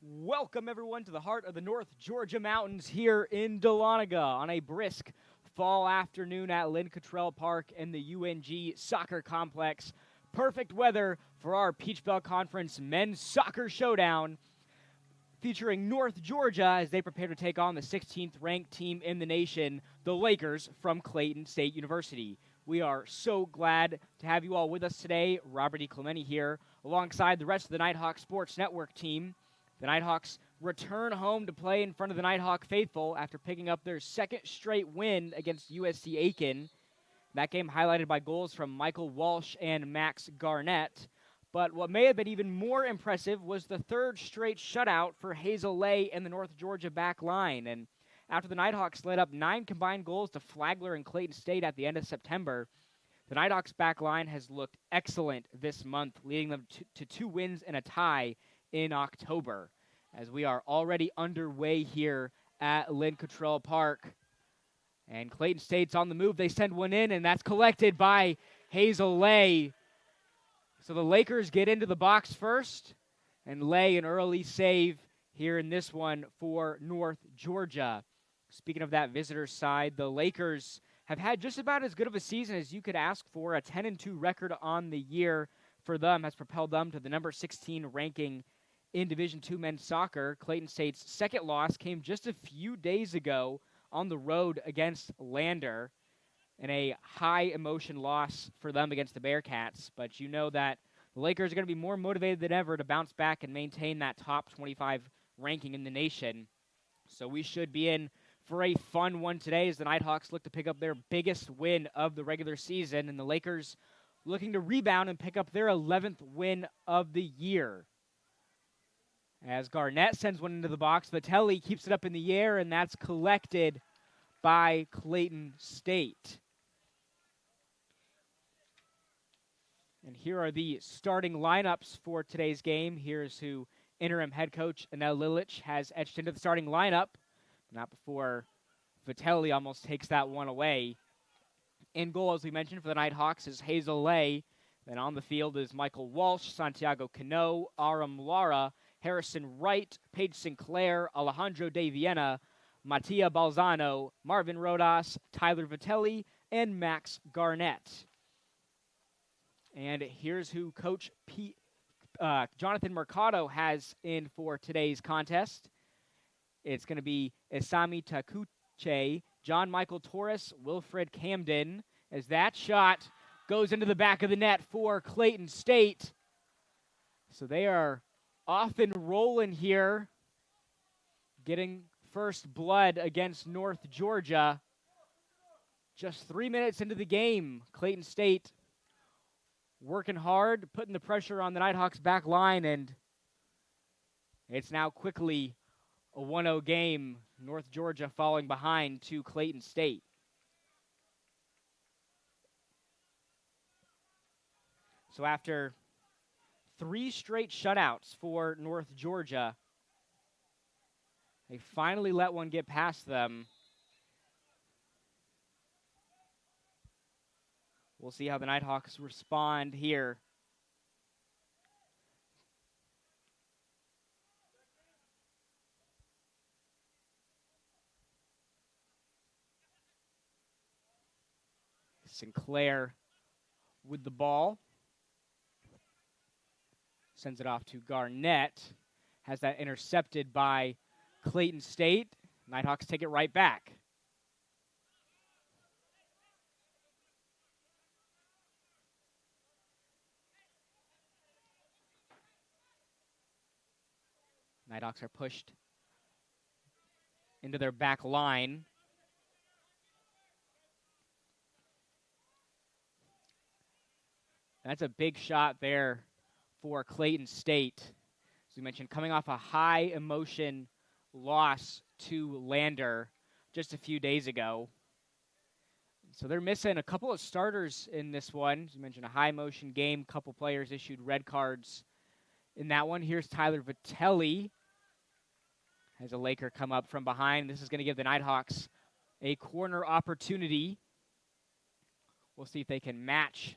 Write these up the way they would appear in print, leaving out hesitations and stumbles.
Welcome, everyone, to the heart of the North Georgia Mountains here in Dahlonega on a brisk fall afternoon at Lynn Cottrell Park in the UNG Soccer Complex. Perfect weather for our Peach Belt Conference Men's Soccer Showdown, featuring North Georgia as they prepare to take on the 16th ranked team in the nation, the Lakers from Clayton State University. We are so glad to have you all with us today. Robert E. Clementi here, alongside the rest of the Nighthawk Sports Network team. The Nighthawks return home to play in front of the Nighthawk faithful after picking up their second straight win against USC Aiken. That game highlighted by goals from Michael Walsh and Max Garnett. But what may have been even more impressive was the third straight shutout for Hazel Lay and the North Georgia back line. And after the Nighthawks led up 9 combined goals to Flagler and Clayton State at the end of September, the Nighthawks back line has looked excellent this month, leading them to 2 wins and a tie in October, as we are already underway here at Lynn Cottrell Park. And Clayton State's on the move. They send one in, and that's collected by Hazel Lay. So the Lakers get into the box first and lay an early save here in this one for North Georgia. Speaking of that visitor side, the Lakers have had just about as good of a season as you could ask for. A 10-2 record on the year for them has propelled them to the number 16 ranking in Division II men's soccer. Clayton State's second loss came just a few days ago on the road against Lander, and a high-emotion loss for them against the Bearcats. But you know that the Lakers are going to be more motivated than ever to bounce back and maintain that top 25 ranking in the nation. So we should be in for a fun one today as the Nighthawks look to pick up their biggest win of the regular season, and the Lakers looking to rebound and pick up their 11th win of the year. As Garnett sends one into the box, Vitelli keeps it up in the air, and that's collected by Clayton State. And here are the starting lineups for today's game. Here's who interim head coach Anel Lilich has etched into the starting lineup. Not before Vitelli almost takes that one away. In goal, as we mentioned, for the Nighthawks is Hazel Lay. Then on the field is Michael Walsh, Santiago Cano, Aram Lara, Harrison Wright, Paige Sinclair, Alejandro De Viena, Mattia Balzano, Marvin Rodas, Tyler Vitelli, and Max Garnett. And here's who Coach Jonathan Mercado has in for today's contest. It's going to be Isami Takuche, John Michael Torres, Wilfred Camden, as that shot goes into the back of the net for Clayton State. So they are off and rolling here, getting first blood against North Georgia. Just 3 minutes into the game, Clayton State working hard, putting the pressure on the Nighthawks back line, and it's now quickly a 1-0 game. North Georgia falling behind to Clayton State. So after 3 straight shutouts for North Georgia, they finally let one get past them. We'll see how the Nighthawks respond here. Sinclair with the ball. Sends it off to Garnett. Has that intercepted by Clayton State. Nighthawks take it right back. Nighthawks are pushed into their back line. That's a big shot there for Clayton State. As we mentioned, coming off a high emotion loss to Lander just a few days ago. So they're missing a couple of starters in this one. As you mentioned, a high emotion game. Couple players issued red cards in that one. Here's Tyler Vitelli. Has a Laker come up from behind. This is going to give the Nighthawks a corner opportunity. We'll see if they can match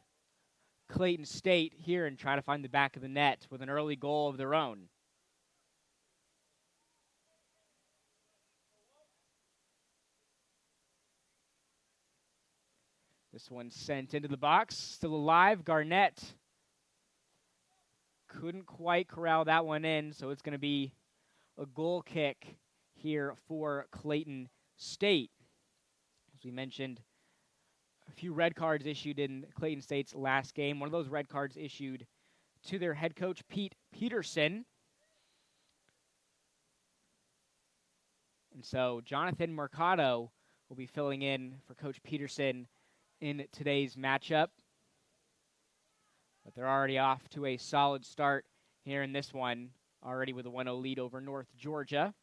Clayton State here and try to find the back of the net with an early goal of their own. This one sent into the box, still alive. Garnett couldn't quite corral that one in, so it's going to be a goal kick here for Clayton State. As we mentioned, a few red cards issued in Clayton State's last game. One of those red cards issued to their head coach, Pete Peterson. And so Jonathan Mercado will be filling in for Coach Peterson in today's matchup. But they're already off to a solid start here in this one, already with a 1-0 lead over North Georgia.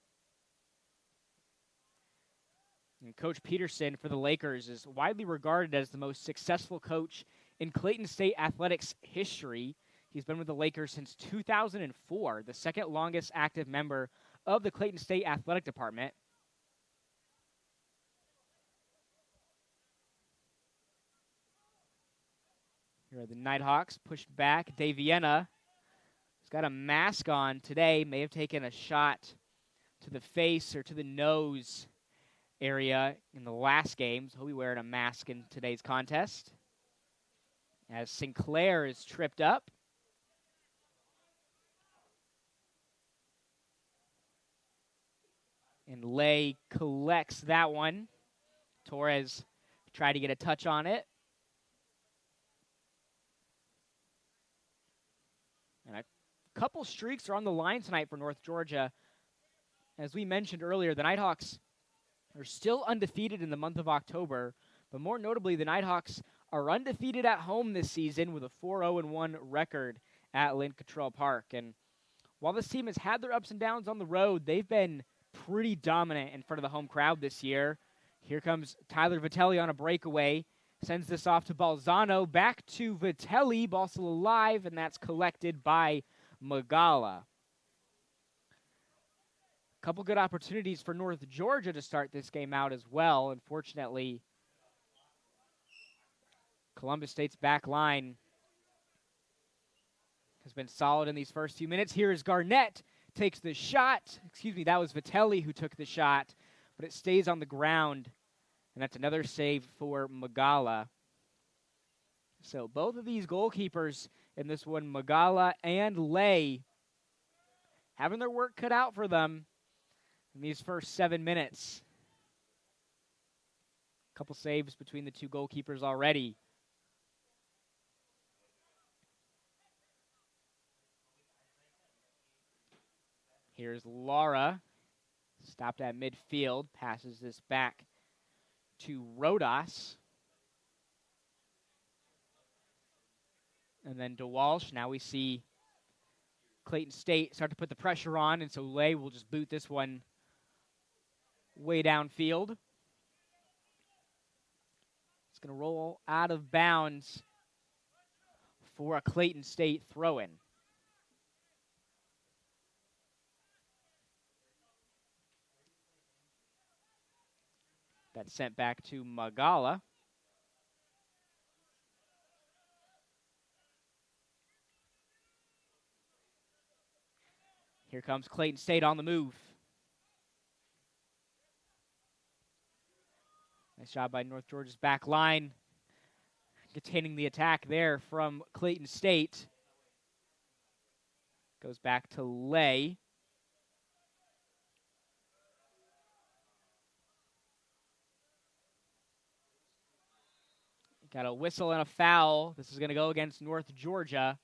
And Coach Peterson for the Lakers is widely regarded as the most successful coach in Clayton State athletics history. He's been with the Lakers since 2004, the second longest active member of the Clayton State athletic department. Here are the Nighthawks pushed back. Daviena has got a mask on today. May have taken a shot to the face or to the nose area in the last game. So he'll be wearing a mask in today's contest. As Sinclair is tripped up. And Lay collects that one. Torres tried to get a touch on it. And a couple streaks are on the line tonight for North Georgia. As we mentioned earlier, the Nighthawks are still undefeated in the month of October, but more notably, the Nighthawks are undefeated at home this season with a 4-0-1 record at Lynn Cottrell Park. And while this team has had their ups and downs on the road, they've been pretty dominant in front of the home crowd this year. Here comes Tyler Vitelli on a breakaway. Sends this off to Balzano. Back to Vitelli. Ball still alive, and that's collected by Magala. A couple good opportunities for North Georgia to start this game out as well. Unfortunately, Columbus State's back line has been solid in these first few minutes. Here is Garnett. Takes the shot. Excuse me, that was Vitelli who took the shot, but it stays on the ground. And that's another save for Magala. So both of these goalkeepers in this one, Magala and Lay, having their work cut out for them in these first 7 minutes. A couple saves between the two goalkeepers already. Here's Lara. Stopped at midfield. Passes this back to Rodas. And then DeWalsh. Now we see Clayton State start to put the pressure on, and so Lay will just boot this one way downfield. It's going to roll out of bounds for a Clayton State throw-in. That's sent back to Magala. Here comes Clayton State on the move. Nice job by North Georgia's back line, containing the attack there from Clayton State. Goes back to Lay. Got a whistle and a foul. This is going to go against North Georgia,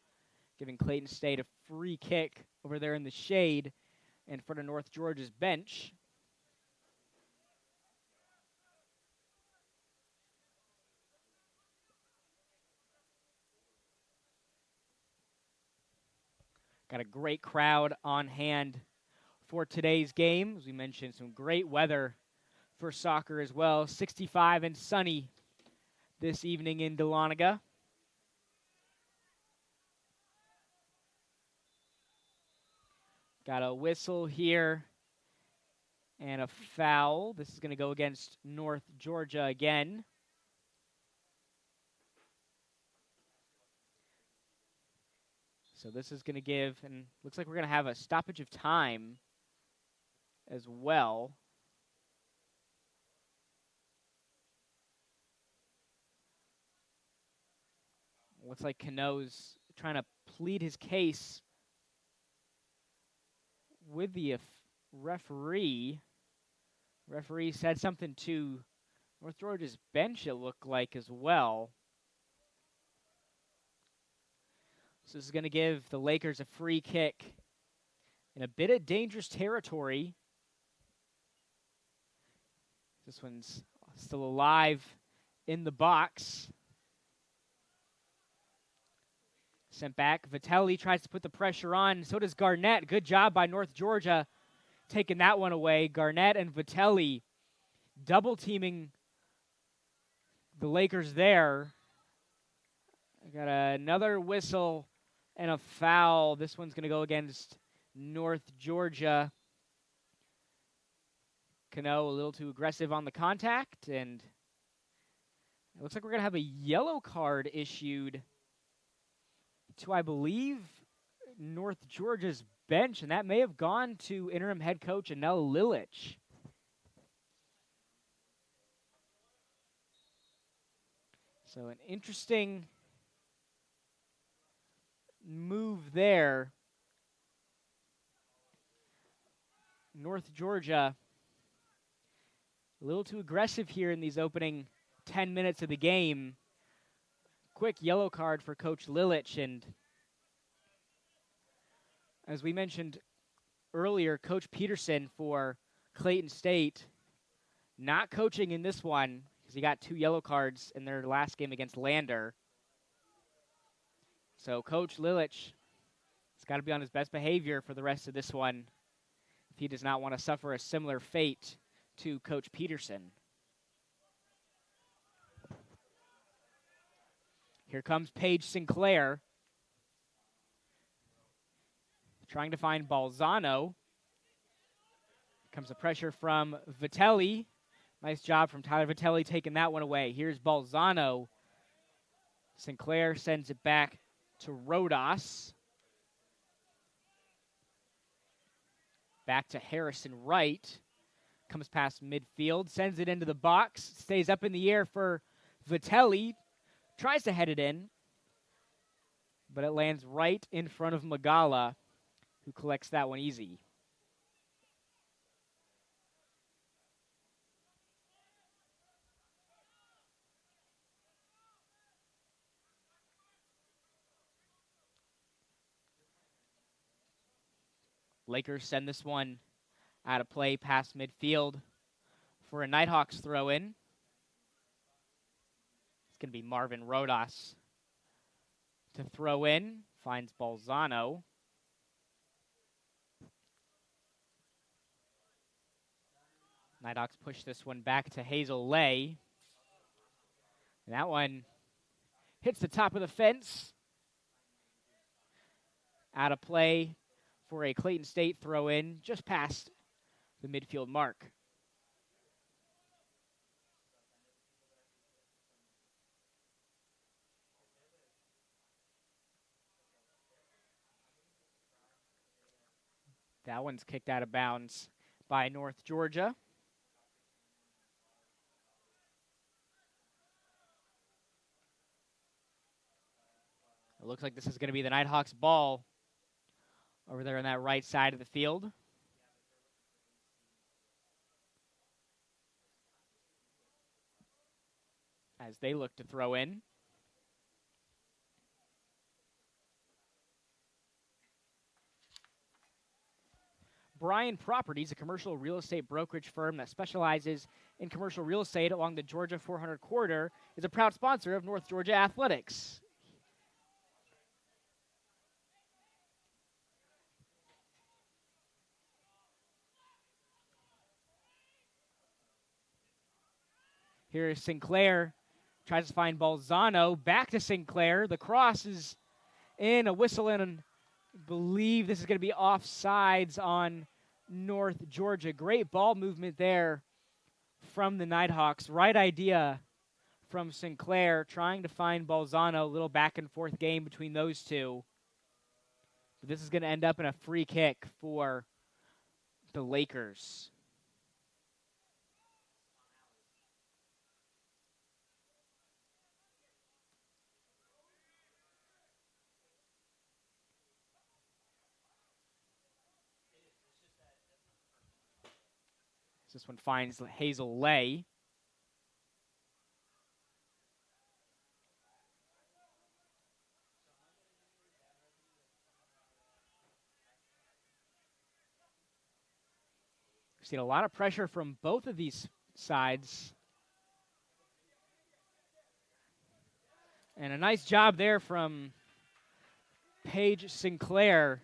giving Clayton State a free kick over there in the shade in front of North Georgia's bench. Got a great crowd on hand for today's game. As we mentioned, some great weather for soccer as well. 65 and sunny this evening in Dahlonega. Got a whistle here and a foul. This is going to go against North Georgia again. So this is going to give, and looks like we're going to have a stoppage of time as well. Looks like Cano's trying to plead his case with the referee. Referee said something to North Georgia's bench, it looked like, as well. So this is going to give the Lakers a free kick in a bit of dangerous territory. This one's still alive in the box. Sent back. Vitelli tries to put the pressure on. So does Garnett. Good job by North Georgia taking that one away. Garnett and Vitelli double teaming the Lakers there. I got another whistle and a foul. This one's going to go against North Georgia. Cano a little too aggressive on the contact, and it looks like we're going to have a yellow card issued to, I believe, North Georgia's bench, and that may have gone to interim head coach Anel Lilich. So an interesting move there. North Georgia a little too aggressive here in these opening 10 minutes of the game. Quick yellow card for Coach Lilich, and as we mentioned earlier, Coach Peterson for Clayton State not coaching in this one because he got 2 yellow cards in their last game against Lander. So Coach Lilich has got to be on his best behavior for the rest of this one if he does not want to suffer a similar fate to Coach Peterson. Here comes Paige Sinclair, trying to find Balzano. Comes the pressure from Vitelli. Nice job from Tyler Vitelli taking that one away. Here's Balzano. Sinclair sends it back to Rodas. Back to Harrison Wright. Comes past midfield, sends it into the box, stays up in the air for Vitelli. Tries to head it in, but it lands right in front of Magala, who collects that one easy. Lakers send this one out of play past midfield for a Nighthawks throw-in. It's going to be Marvin Rodas to throw in. Finds Balzano. Nighthawks push this one back to Hazel Lay. And that one hits the top of the fence. Out of play for a Clayton State throw-in just past the midfield mark. That one's kicked out of bounds by North Georgia. It looks like this is going to be the Nighthawks ball over there on that right side of the field. As they look to throw in. Bryan Properties, a commercial real estate brokerage firm that specializes in commercial real estate along the Georgia 400 corridor, is a proud sponsor of North Georgia Athletics. Here is Sinclair, tries to find Balzano, back to Sinclair. The cross is in, a whistle in, and I believe this is going to be offsides on North Georgia. Great ball movement there from the Nighthawks. Right idea from Sinclair, trying to find Balzano. A little back and forth game between those two. But this is going to end up in a free kick for the Lakers. This one finds Hazel Lay. We've seen a lot of pressure from both of these sides. And a nice job there from Paige Sinclair.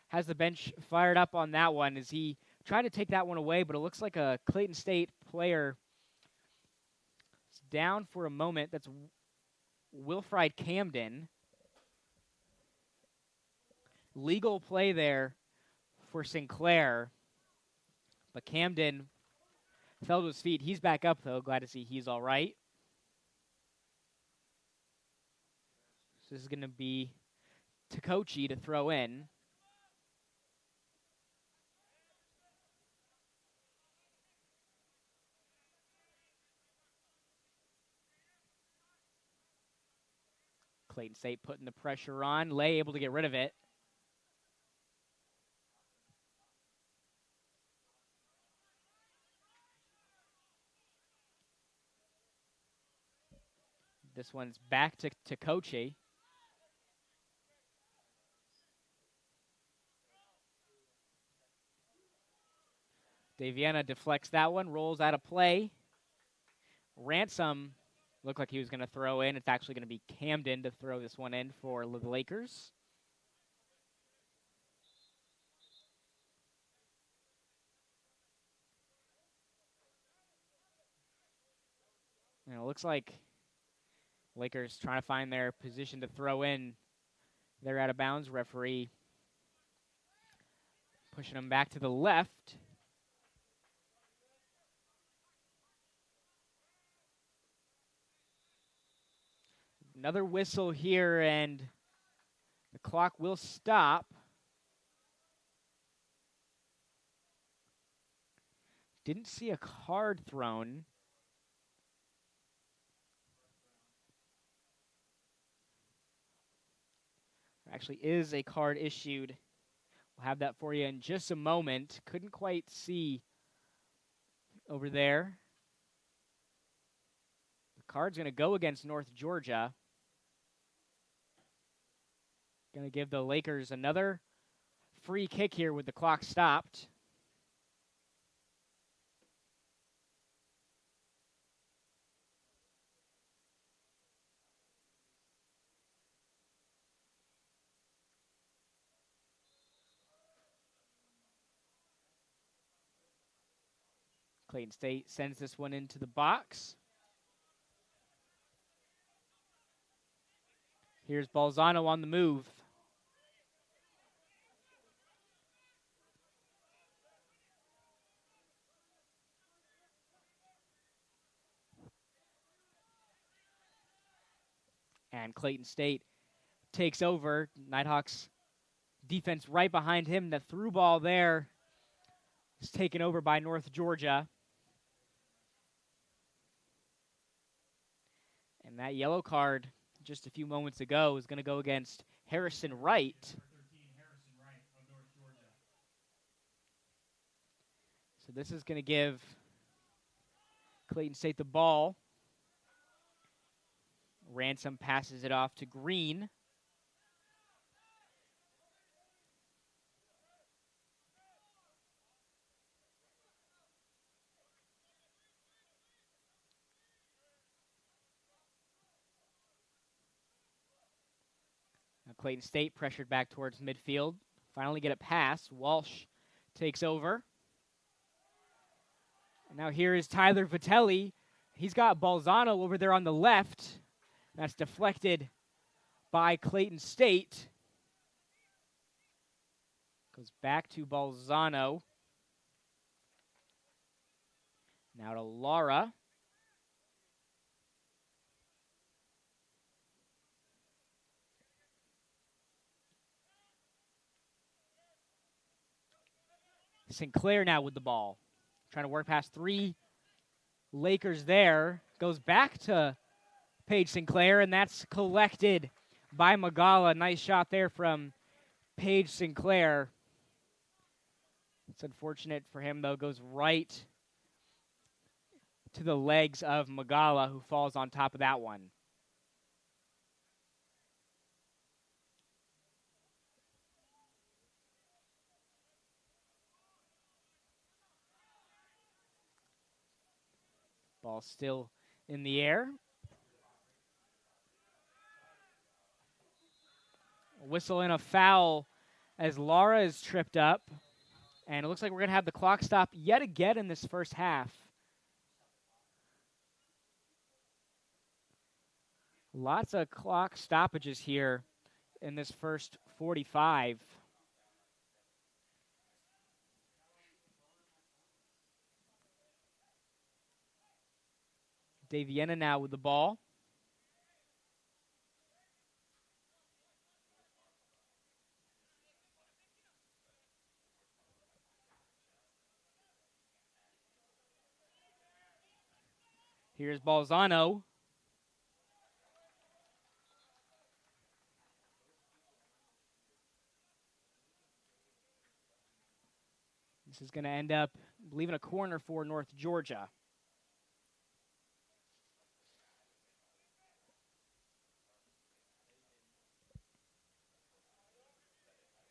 Has the bench fired up on that one as he tried to take that one away, but it looks like a Clayton State player is down for a moment. That's Wilfried Camden. Legal play there for Sinclair, but Camden fell to his feet. He's back up, though. Glad to see he's all right. So this is going to be Takochi to throw in. Clayton State putting the pressure on. Lay able to get rid of it. This one's back to Takochi. Daviana deflects that one, rolls out of play. Ransom looked like he was going to throw in. It's actually going to be Camden to throw this one in for the Lakers. And it looks like Lakers trying to find their position to throw in. They're out of bounds. Referee pushing them back to the left. Another whistle here, and the clock will stop. Didn't see a card thrown. There actually is a card issued. We'll have that for you in just a moment. Couldn't quite see over there. The card's going to go against North Georgia. Going to give the Lakers another free kick here with the clock stopped. Clayton State sends this one into the box. Here's Balzano on the move. And Clayton State takes over. Nighthawks defense right behind him. The through ball there is taken over by North Georgia. And that yellow card just a few moments ago is going to go against Harrison Wright. So this is going to give Clayton State the ball. Ransom passes it off to Green. Now Clayton State pressured back towards midfield. Finally get a pass. Walsh takes over. And now here is Tyler Vitelli. He's got Balzano over there on the left. That's deflected by Clayton State. Goes back to Balzano. Now to Lara. Sinclair now with the ball. Trying to work past three Lakers there. Goes back to Paige Sinclair, and that's collected by Magala. Nice shot there from Paige Sinclair. It's unfortunate for him, though. Goes right to the legs of Magala, who falls on top of that one. Ball still in the air. Whistle and a foul as Lara is tripped up. And it looks like we're going to have the clock stop yet again in this first half. Lots of clock stoppages here in this first 45. Daviena now with the ball. Here's Balzano. This is going to end up leaving a corner for North Georgia.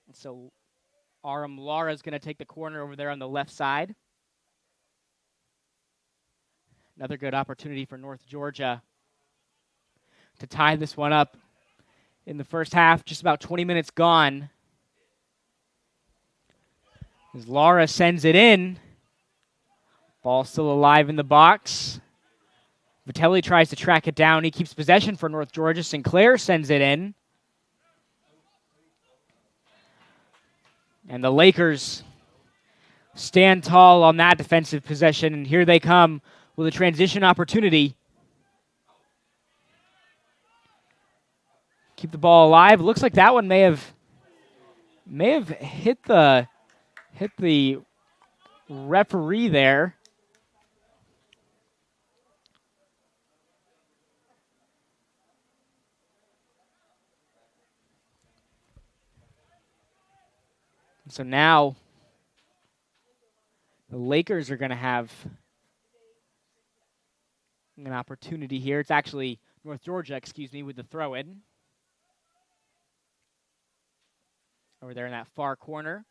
And so Aram Lara is going to take the corner over there on the left side. Another good opportunity for North Georgia to tie this one up in the first half. Just about 20 minutes gone. As Lara sends it in. Ball still alive in the box. Vitelli tries to track it down. He keeps possession for North Georgia. Sinclair sends it in. And the Lakers stand tall on that defensive possession. And here they come with a transition opportunity. Keep the ball alive. Looks like that one may have hit the referee there. So now the Lakers are going to have an opportunity here. It's actually North Georgia, with the throw-in. Over there in that far corner.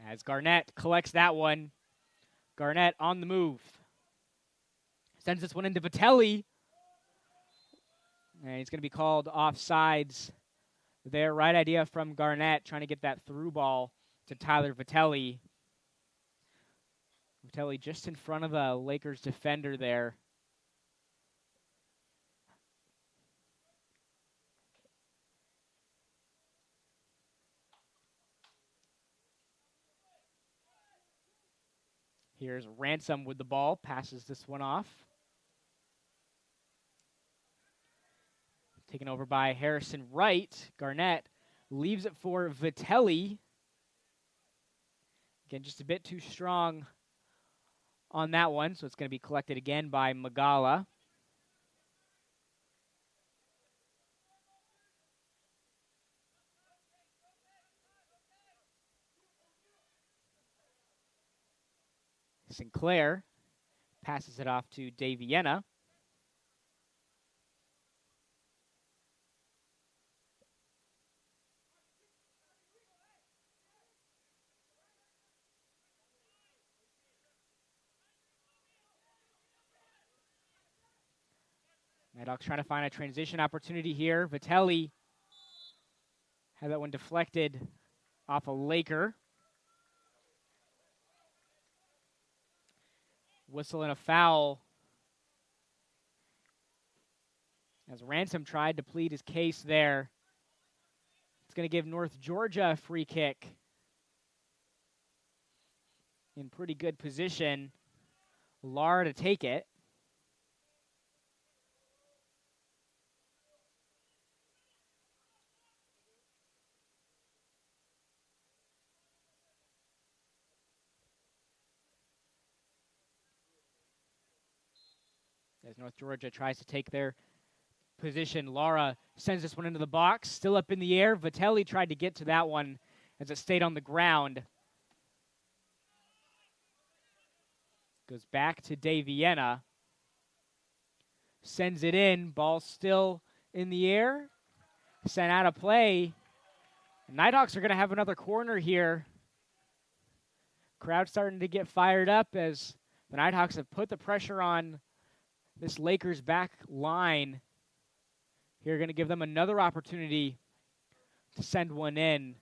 As Garnett collects that one. Garnett on the move. Sends this one into Vitelli. And he's going to be called offsides there. Right idea from Garnett, trying to get that through ball to Tyler Vitelli. Vitelli just in front of the Lakers defender there. Here's Ransom with the ball, passes this one off. Taken over by Harrison Wright. Garnett leaves it for Vitelli. Again, just a bit too strong on that one, so it's going to be collected again by Magala. Sinclair passes it off to Daviena. Nighthawks trying to find a transition opportunity here. Vitelli had that one deflected off a Laker. Whistle and a foul. As Ransom tried to plead his case there. It's going to give North Georgia a free kick. In pretty good position. Lara to take it. As North Georgia tries to take their position, Lara sends this one into the box, still up in the air. Vitelli tried to get to that one as it stayed on the ground. Goes back to Daviena. Sends it in. Ball still in the air. Sent out of play. Nighthawks are going to have another corner here. Crowd starting to get fired up as the Nighthawks have put the pressure on this Lakers back line. Here, going to give them another opportunity to send one in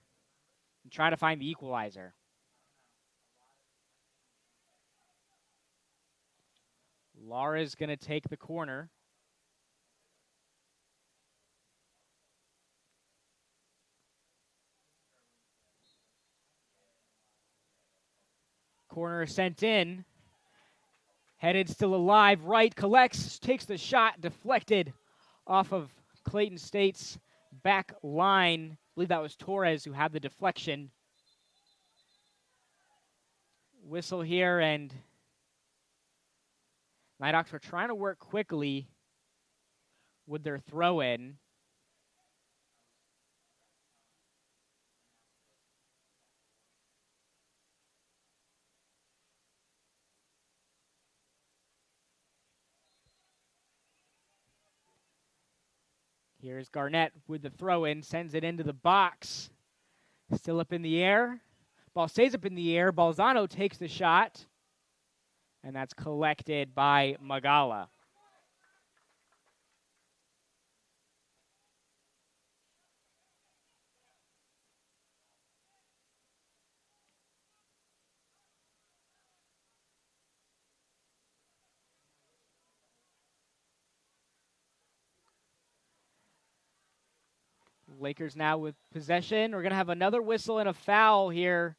and try to find the equalizer. Lara's going to take the corner. Corner sent in. Headed still alive. Right collects, takes the shot, deflected off of Clayton State's back line. I believe that was Torres who had the deflection. Whistle here, and Nighthawks were trying to work quickly with their throw-in. Here's Garnett with the throw-in, sends it into the box. Still up in the air. Ball stays up in the air. Balzano takes the shot, and that's collected by Magala. Lakers now with possession. We're going to have another whistle and a foul here.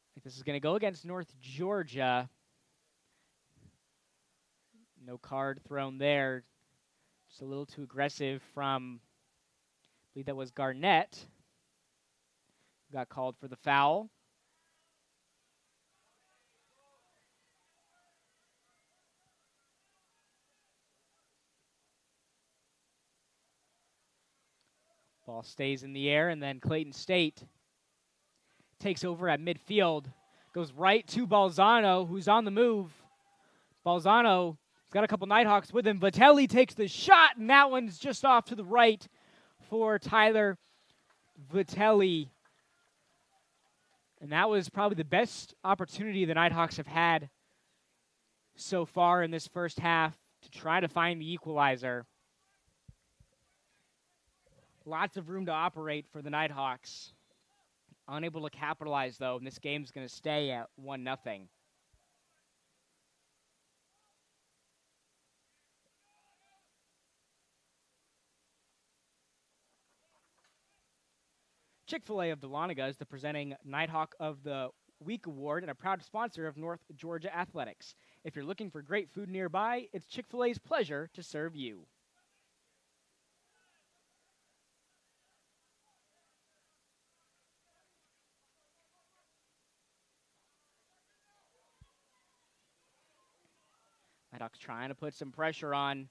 I think this is going to go against North Georgia. No card thrown there. Just a little too aggressive from, I believe that was Garnett, who got called for the foul. Ball stays in the air, and then Clayton State takes over at midfield. Goes right to Balzano, who's on the move. Balzano's got a couple Nighthawks with him. Vitelli takes the shot, and that one's just off to the right for Tyler Vitelli. And that was probably the best opportunity the Nighthawks have had so far in this first half to try to find the equalizer. Lots of room to operate for the Nighthawks. Unable to capitalize, though, and this game's going to stay at 1-0. Chick-fil-A of Dahlonega is the presenting Nighthawk of the Week award and a proud sponsor of North Georgia Athletics. If you're looking for great food nearby, it's Chick-fil-A's pleasure to serve you. Nighthawks trying to put some pressure on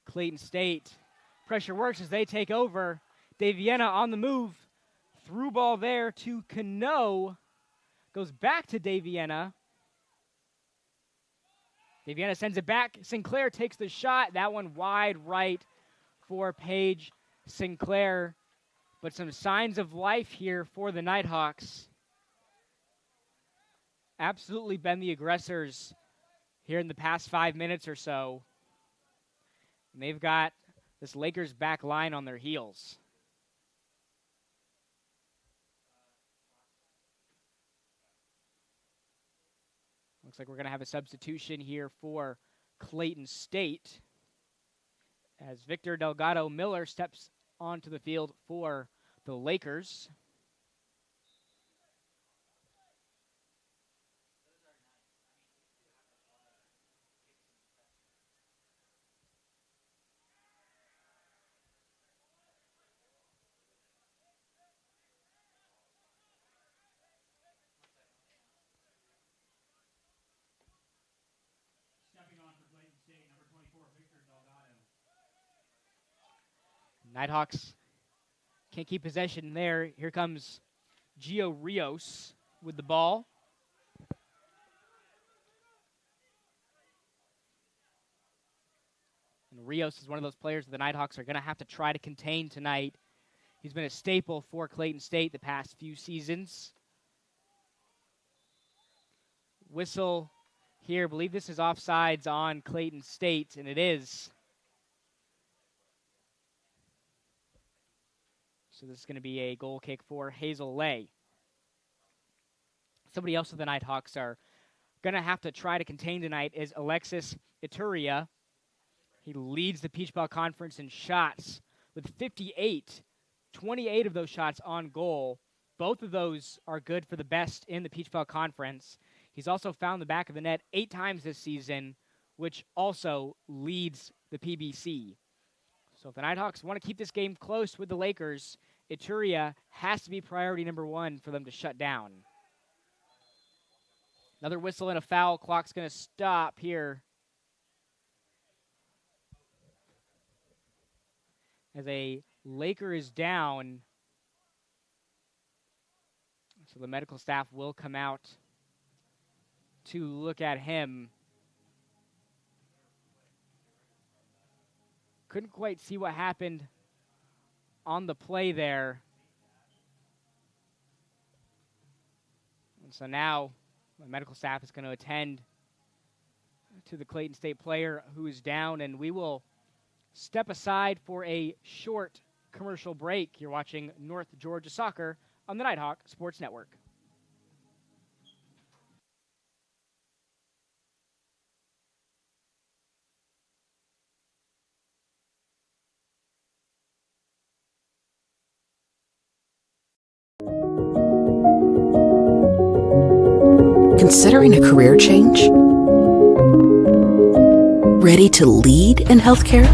Clayton State. Pressure works as they take over. Daviena on the move. Through ball there to Cano. Goes back to Daviena. Daviena sends it back. Sinclair takes the shot. That one wide right for Paige Sinclair. But some signs of life here for the Nighthawks. Absolutely been the aggressors here in the past 5 minutes or so. And they've got this Lakers back line on their heels. Looks like we're going to have a substitution here for Clayton State as Victor Delgado Miller steps onto the field for the Lakers. Nighthawks can't keep possession there. Here comes Gio Rios with the ball. And Rios is one of those players that the Nighthawks are going to have to try to contain tonight. He's been a staple for Clayton State the past few seasons. Whistle here. I believe this is offsides on Clayton State, and it is. So this is going to be a goal kick for Hazel Lay. Somebody else that the Nighthawks are going to have to try to contain tonight is Alexis Ituria. He leads the Peach Belt Conference in shots with 58. 28 of those shots on goal. Both of those are good for the best in the Peach Belt Conference. He's also found the back of the net 8 times this season, which also leads the PBC. So if the Nighthawks want to keep this game close with the Lakers, Ituria has to be priority number 1 for them to shut down. Another whistle and a foul. Clock's going to stop here as a Laker is down. So the medical staff will come out to look at him. Couldn't quite see what happened on the play there. And so now the medical staff is going to attend to the Clayton State player who is down, and we will step aside for a short commercial break. You're watching North Georgia Soccer on the Nighthawk Sports Network. Considering a career change? Ready to lead in healthcare?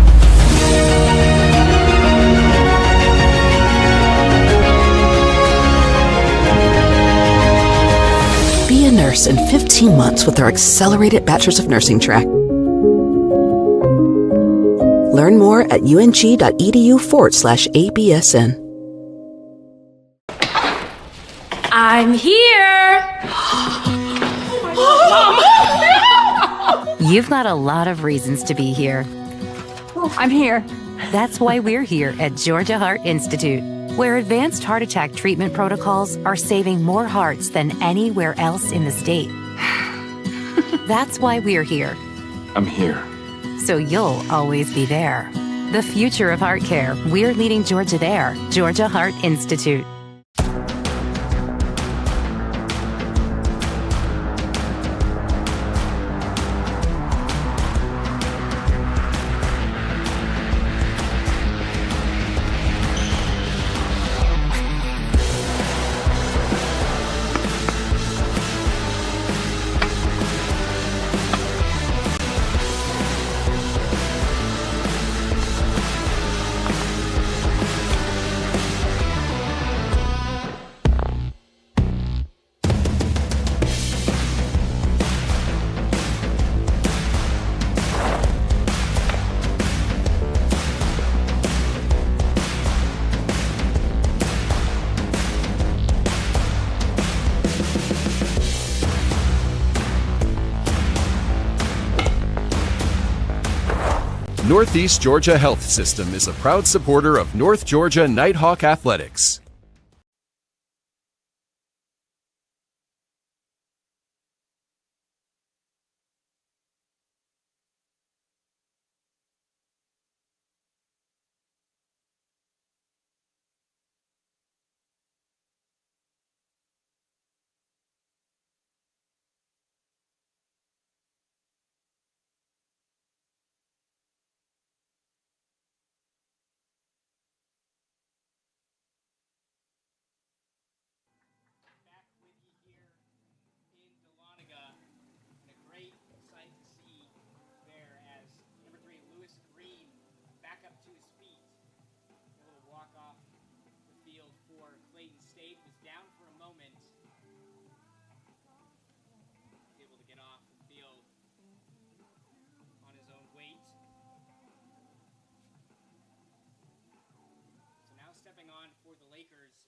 Be a nurse in 15 months with our accelerated Bachelor's of Nursing track. Learn more at ung.edu/ABSN. I'm here! You've got a lot of reasons to be here. I'm here. That's why we're here at Georgia Heart Institute, where advanced heart attack treatment protocols are saving more hearts than anywhere else in the state. That's why we're here. I'm here. So you'll always be there. The future of heart care, we're leading Georgia there. Georgia Heart Institute. Northeast Georgia Health System is a proud supporter of North Georgia Nighthawk Athletics.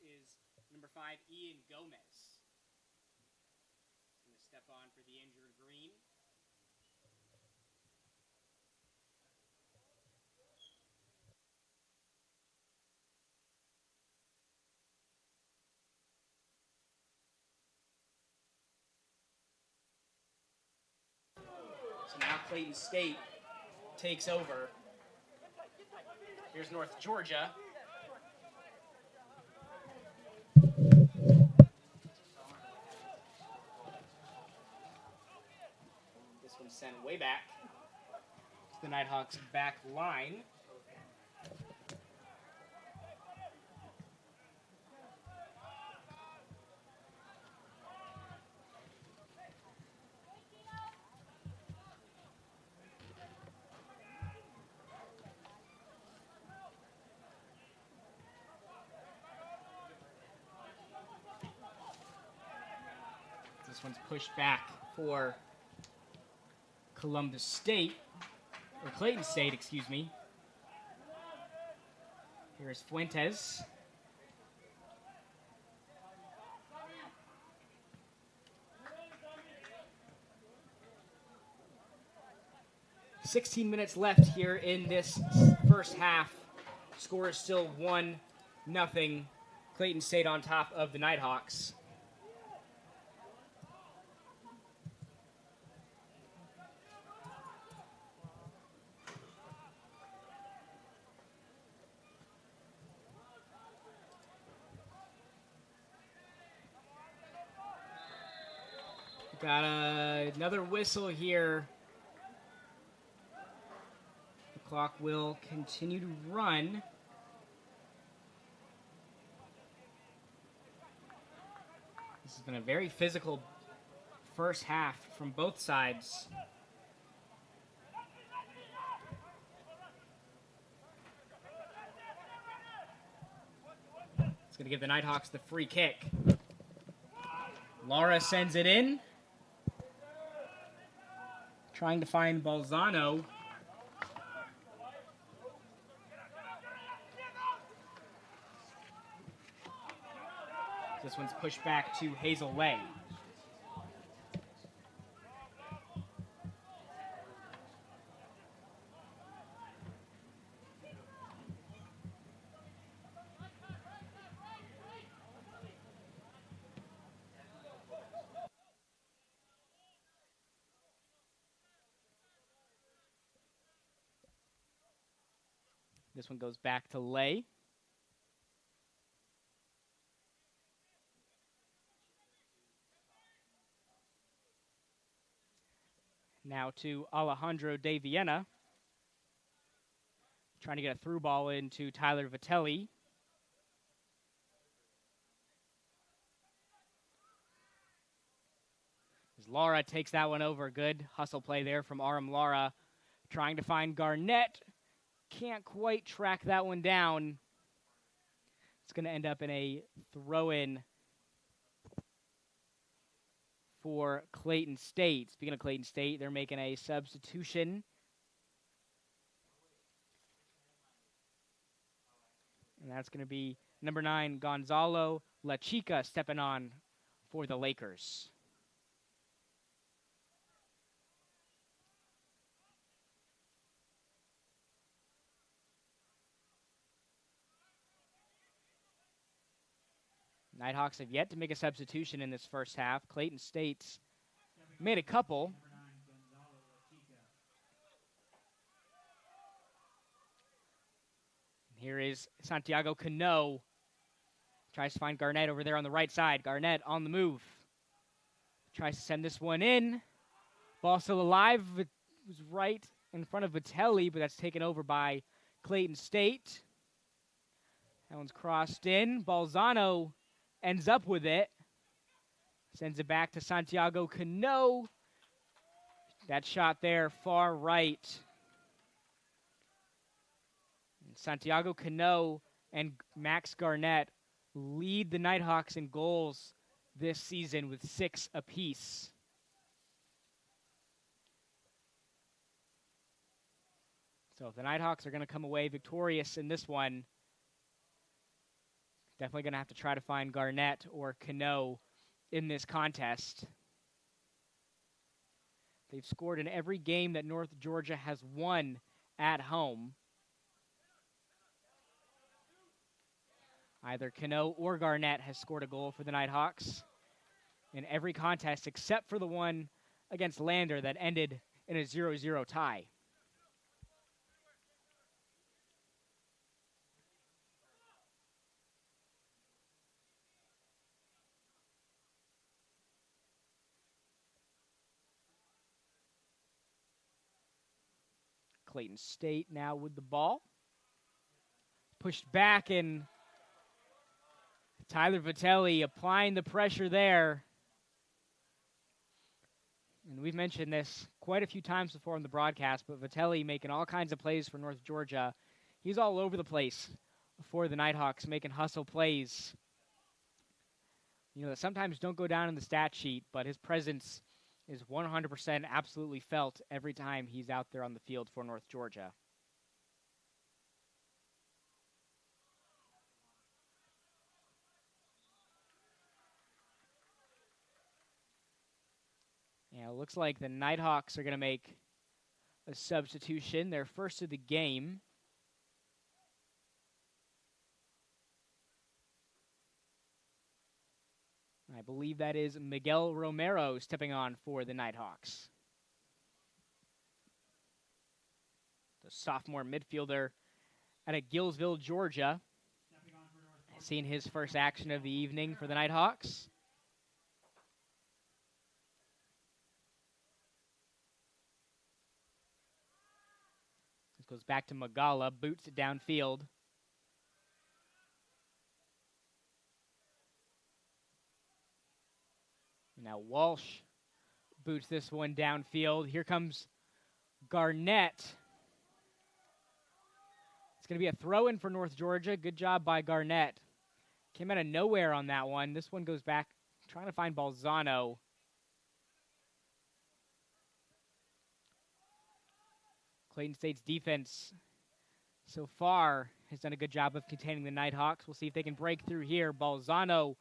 is number 5, Ian Gomez. He's going to step on for the injured green. So now Clayton State takes over. Here's North Georgia. This one's sent way back to the Nighthawks back line. This one's pushed back for Columbus State, or Clayton State, excuse me. Here's Fuentes. $16 left here in this first half. Score is still 1-0. Clayton State on top of the Nighthawks. Got another whistle here. The clock will continue to run. This has been a very physical first half from both sides. It's going to give the Nighthawks the free kick. Lara sends it in. Trying to find Balzano. This one's pushed back to Hazel Lay. This one goes back to Lay. Now to Alejandro De Viena. Trying to get a through ball into Tyler Vitelli. As Lara takes that one over. Good hustle play there from Aram Lara. Trying to find Garnett. Can't quite track that one down. It's going to end up in a throw-in for Clayton State. Speaking of Clayton State, they're making a substitution. And that's going to be number 9, Gonzalo La Chica, stepping on for the Lakers. Nighthawks have yet to make a substitution in this first half. Clayton State's made a couple. Here is Santiago Cano. Tries to find Garnett over there on the right side. Garnett on the move. Tries to send this one in. Ball still alive. It was right in front of Vitelli, but that's taken over by Clayton State. That one's crossed in. Balzano ends up with it. Sends it back to Santiago Cano. That shot there, far right. And Santiago Cano and Max Garnett lead the Nighthawks in goals this season with 6 apiece. So if the Nighthawks are going to come away victorious in this one, Definitely going to have to try to find Garnett or Cano in this contest. They've scored in every game that North Georgia has won at home. Either Cano or Garnett has scored a goal for the Nighthawks in every contest except for the one against Lander that ended in a 0-0 tie. Clayton State now with the ball. Pushed back, and Tyler Vitelli applying the pressure there. And we've mentioned this quite a few times before on the broadcast, but Vitelli making all kinds of plays for North Georgia. He's all over the place for the Nighthawks, making hustle plays. You know, that sometimes don't go down in the stat sheet, but his presence is 100% absolutely felt every time he's out there on the field for North Georgia. Yeah, it looks like the Nighthawks are going to make a substitution, their first of the game. I believe that is Miguel Romero stepping on for the Nighthawks. The sophomore midfielder out of Gillsville, Georgia. Seeing his first action of the evening for the Nighthawks. This goes back to Magala, boots it downfield. Now Walsh boots this one downfield. Here comes Garnett. It's going to be a throw-in for North Georgia. Good job by Garnett. Came out of nowhere on that one. This one goes back, trying to find Balzano. Clayton State's defense so far has done a good job of containing the Nighthawks. We'll see if they can break through here. Balzano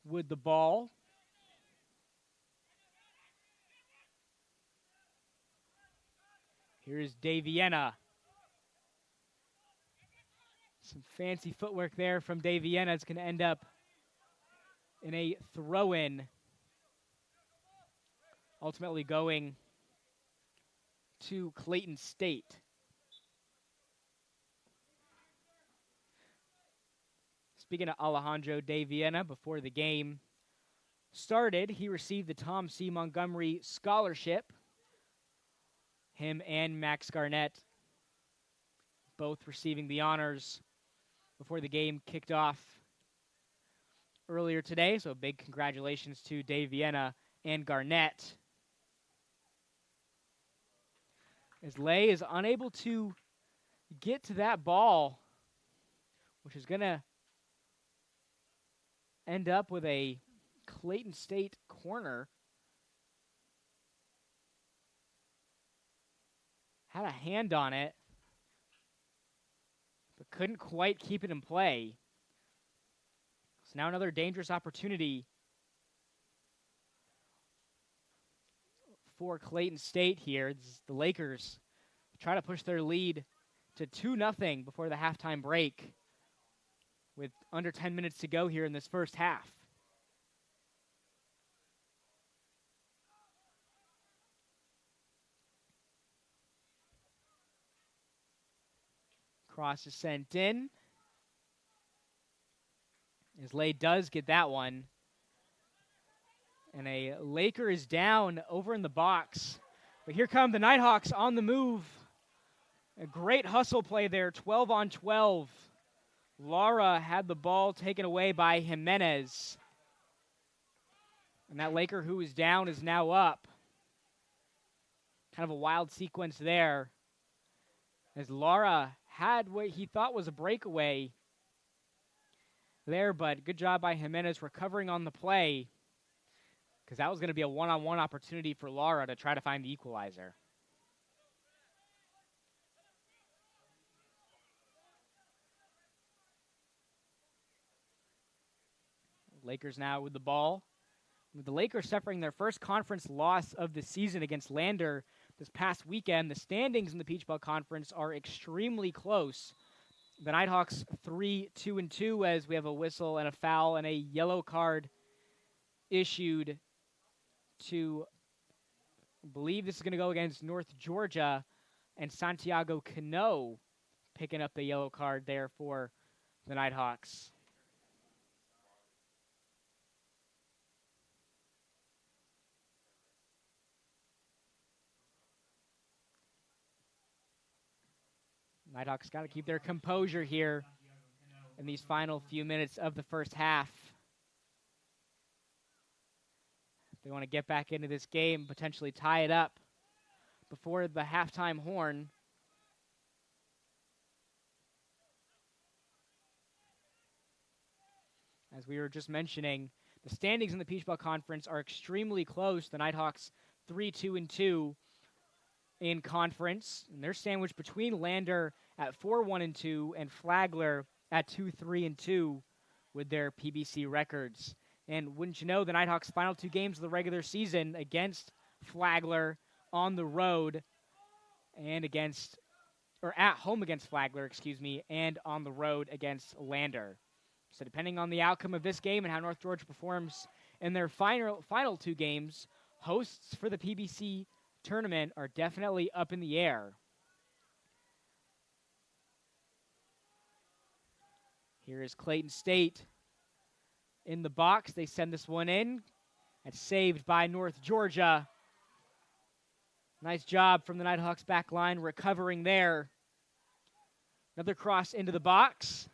with the ball. Here's Daviena. Some fancy footwork there from Daviena. It's going to end up in a throw-in. Ultimately going to Clayton State. Speaking of Alejandro Daviena, before the game started, he received the Tom C. Montgomery Scholarship. Him and Max Garnett both receiving the honors before the game kicked off earlier today. So big congratulations to Daviena and Garnett. As Lay is unable to get to that ball, which is going to end up with a Clayton State corner. Had a hand on it, but couldn't quite keep it in play. So now another dangerous opportunity for Clayton State here. The Lakers try to push their lead to 2-0 before the halftime break with under 10 minutes to go here in this first half. Cross is sent in. As Lay does get that one. And a Laker is down over in the box. But here come the Nighthawks on the move. A great hustle play there, 12 on 12. Lara had the ball taken away by Jimenez. And that Laker who is down is now up. Kind of a wild sequence there. As Lara had what he thought was a breakaway there, but good job by Jimenez recovering on the play, because that was going to be a one-on-one opportunity for Lara to try to find the equalizer. Lakers now with the ball. With the Lakers suffering their first conference loss of the season against Lander this past weekend, the standings in the Peach Belt Conference are extremely close. The Nighthawks 3-2-2 as we have a whistle and a foul and a yellow card issued to, I believe this is going to go against North Georgia, and Santiago Cano picking up the yellow card there for the Nighthawks. Nighthawks got to keep their composure here in these final few minutes of the first half. They want to get back into this game, potentially tie it up before the halftime horn. As we were just mentioning, the standings in the Peach Belt Conference are extremely close. The Nighthawks 3-2-2 in conference, and they're sandwiched between Lander at 4-1-2 and Flagler at 2-3-2 with their PBC records. And wouldn't you know, the Nighthawks' final two games of the regular season against Flagler on the road and at home against Flagler, and on the road against Lander. So depending on the outcome of this game and how North Georgia performs in their final two games, hosts for the PBC tournament are definitely up in the air. Here is Clayton State in the box. They send this one in. That's saved by North Georgia. Nice job from the Nighthawks back line recovering there. Another cross into the box.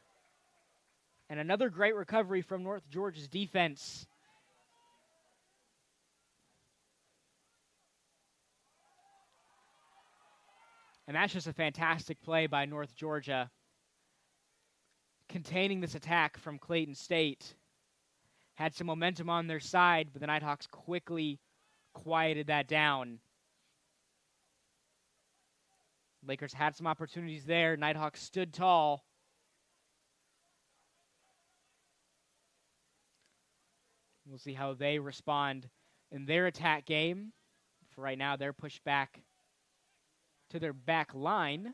And another great recovery from North Georgia's defense. And that's just a fantastic play by North Georgia, containing this attack from Clayton State. Had some momentum on their side, but the Nighthawks quickly quieted that down. Lakers had some opportunities there. Nighthawks stood tall. We'll see how they respond in their attack game. For right now, they're pushed back to their back line.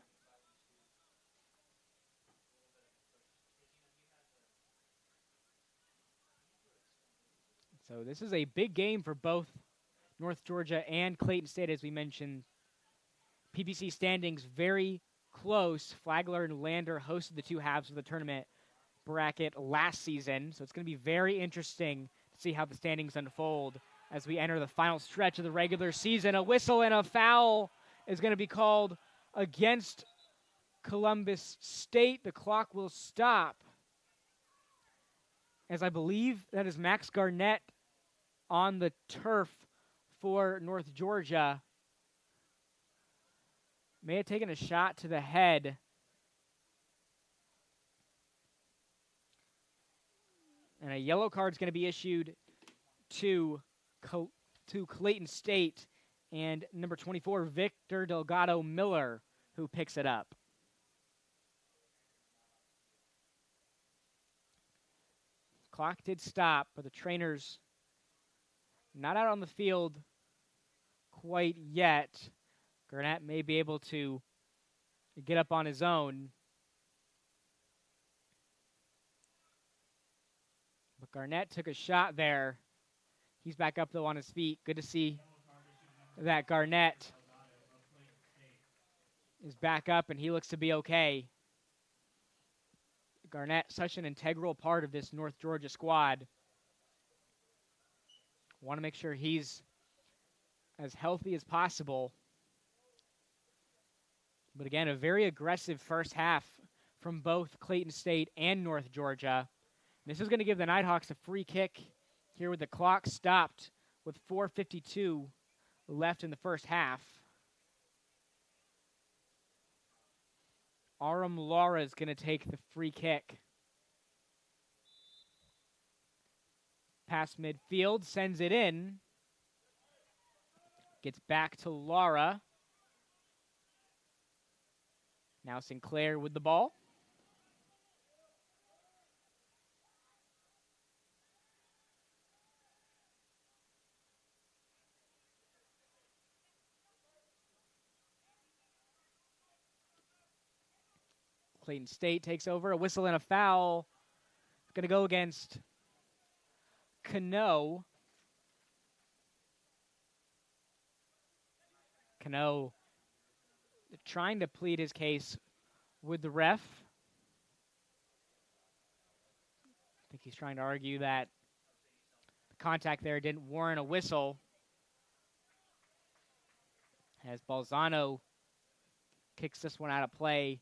So this is a big game for both North Georgia and Clayton State, as we mentioned. PBC standings very close. Flagler and Lander hosted the two halves of the tournament bracket last season, so it's going to be very interesting to see how the standings unfold as we enter the final stretch of the regular season. A whistle and a foul is going to be called against Columbus State. The clock will stop, as I believe that is Max Garnett on the turf for North Georgia. May have taken a shot to the head. And a yellow card is going to be issued to Clayton State and number 24, Victor Delgado Miller, who picks it up. Clock did stop, but the trainers not out on the field quite yet. Garnett may be able to get up on his own. But Garnett took a shot there. He's back up, though, on his feet. Good to see that Garnett is back up, and he looks to be okay. Garnett, such an integral part of this North Georgia squad. Want to make sure he's as healthy as possible. But again, a very aggressive first half from both Clayton State and North Georgia. This is going to give the Nighthawks a free kick here with the clock stopped with 4:52 left in the first half. Aram Lara is going to take the free kick. Past midfield, sends it in. Gets back to Lara. Now Sinclair with the ball. Clayton State takes over. A whistle and a foul. Going to go against Cano. Cano trying to plead his case with the ref. I think he's trying to argue that the contact there didn't warrant a whistle. As Balzano kicks this one out of play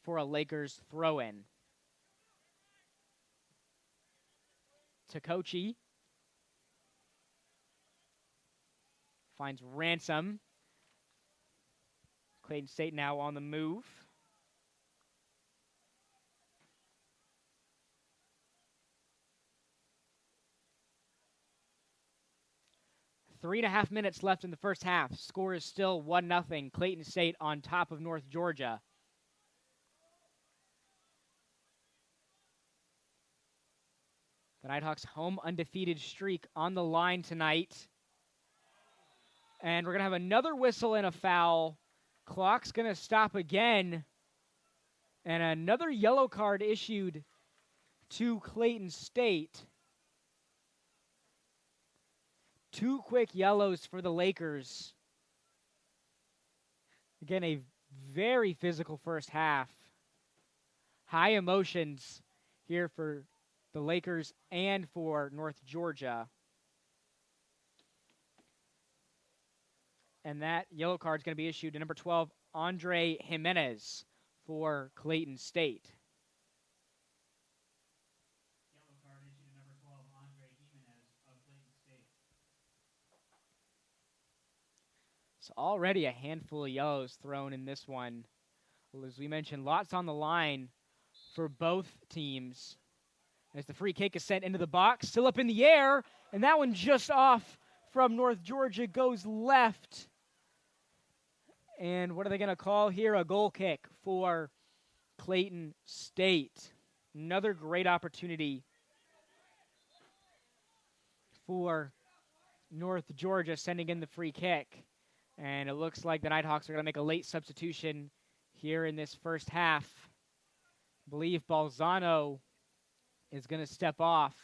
for a Lakers throw-in. Takochi finds Ransom. Clayton State now on the move. Three and a half minutes left in the first half. Score is still 1-0. Clayton State on top of North Georgia. The Nighthawks' home undefeated streak on the line tonight. And we're going to have another whistle and a foul. Clock's going to stop again. And another yellow card issued to Clayton State. 2 quick yellows for the Lakers. Again, a very physical first half. High emotions here for the Lakers and for North Georgia. And that yellow card is going to be issued to number 12, Andre Jimenez for Clayton State. Yellow card issued to number 12, Andre Jimenez of Clayton State. So already a handful of yellows thrown in this one. Well, as we mentioned, lots on the line for both teams. As the free kick is sent into the box, still up in the air, and that one just off from North Georgia goes left. And what are they going to call here? A goal kick for Clayton State. Another great opportunity for North Georgia sending in the free kick. And it looks like the Nighthawks are going to make a late substitution here in this first half. I believe Balzano is going to step off.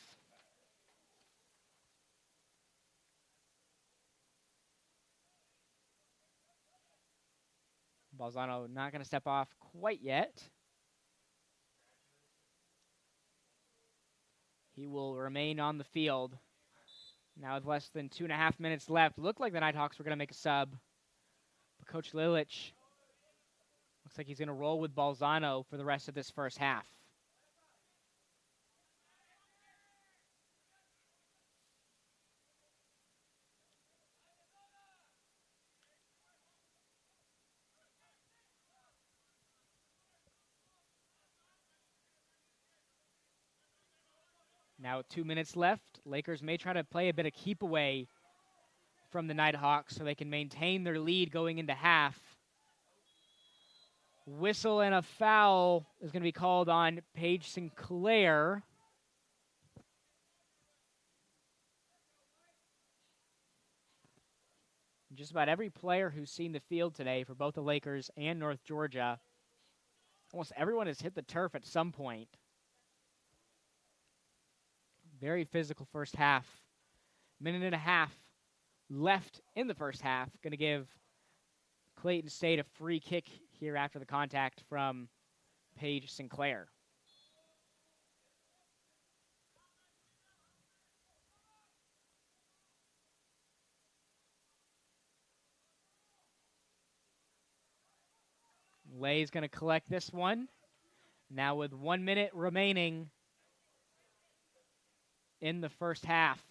Balzano not going to step off quite yet. He will remain on the field. Now with less than 2.5 minutes left, looked like the Nighthawks were going to make a sub. But Coach Lilich looks like he's going to roll with Balzano for the rest of this first half. Now with 2 minutes left, Lakers may try to play a bit of keep away from the Nighthawks so they can maintain their lead going into half. Whistle and a foul is going to be called on Paige Sinclair. Just about every player who's seen the field today for both the Lakers and North Georgia, almost everyone has hit the turf at some point. Very physical first half. Minute and a half left in the first half. Going to give Clayton State a free kick here after the contact from Paige Sinclair. Lay's going to collect this one. Now with 1 minute remaining in the first half.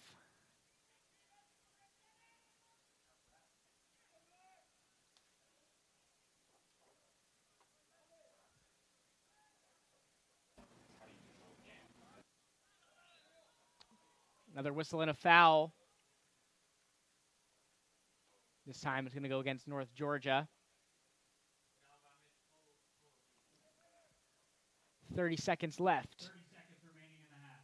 Another whistle and a foul. This time it's going to go against North Georgia. 30 seconds left. 30 seconds remaining in the half.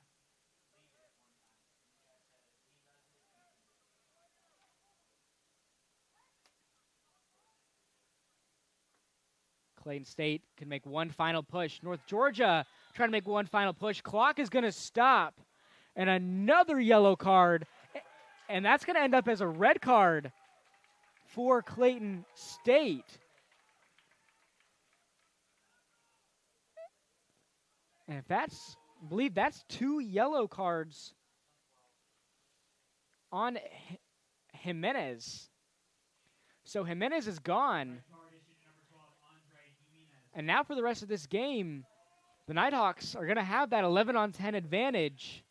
Clayton State can make one final push. North Georgia trying to make one final push. Clock is going to stop. And another yellow card. And that's going to end up as a red card for Clayton State. And if that's, I believe that's 2 yellow cards on Jimenez. So Jimenez is gone. And now for the rest of this game, the Nighthawks are going to have that 11-on-10 advantage.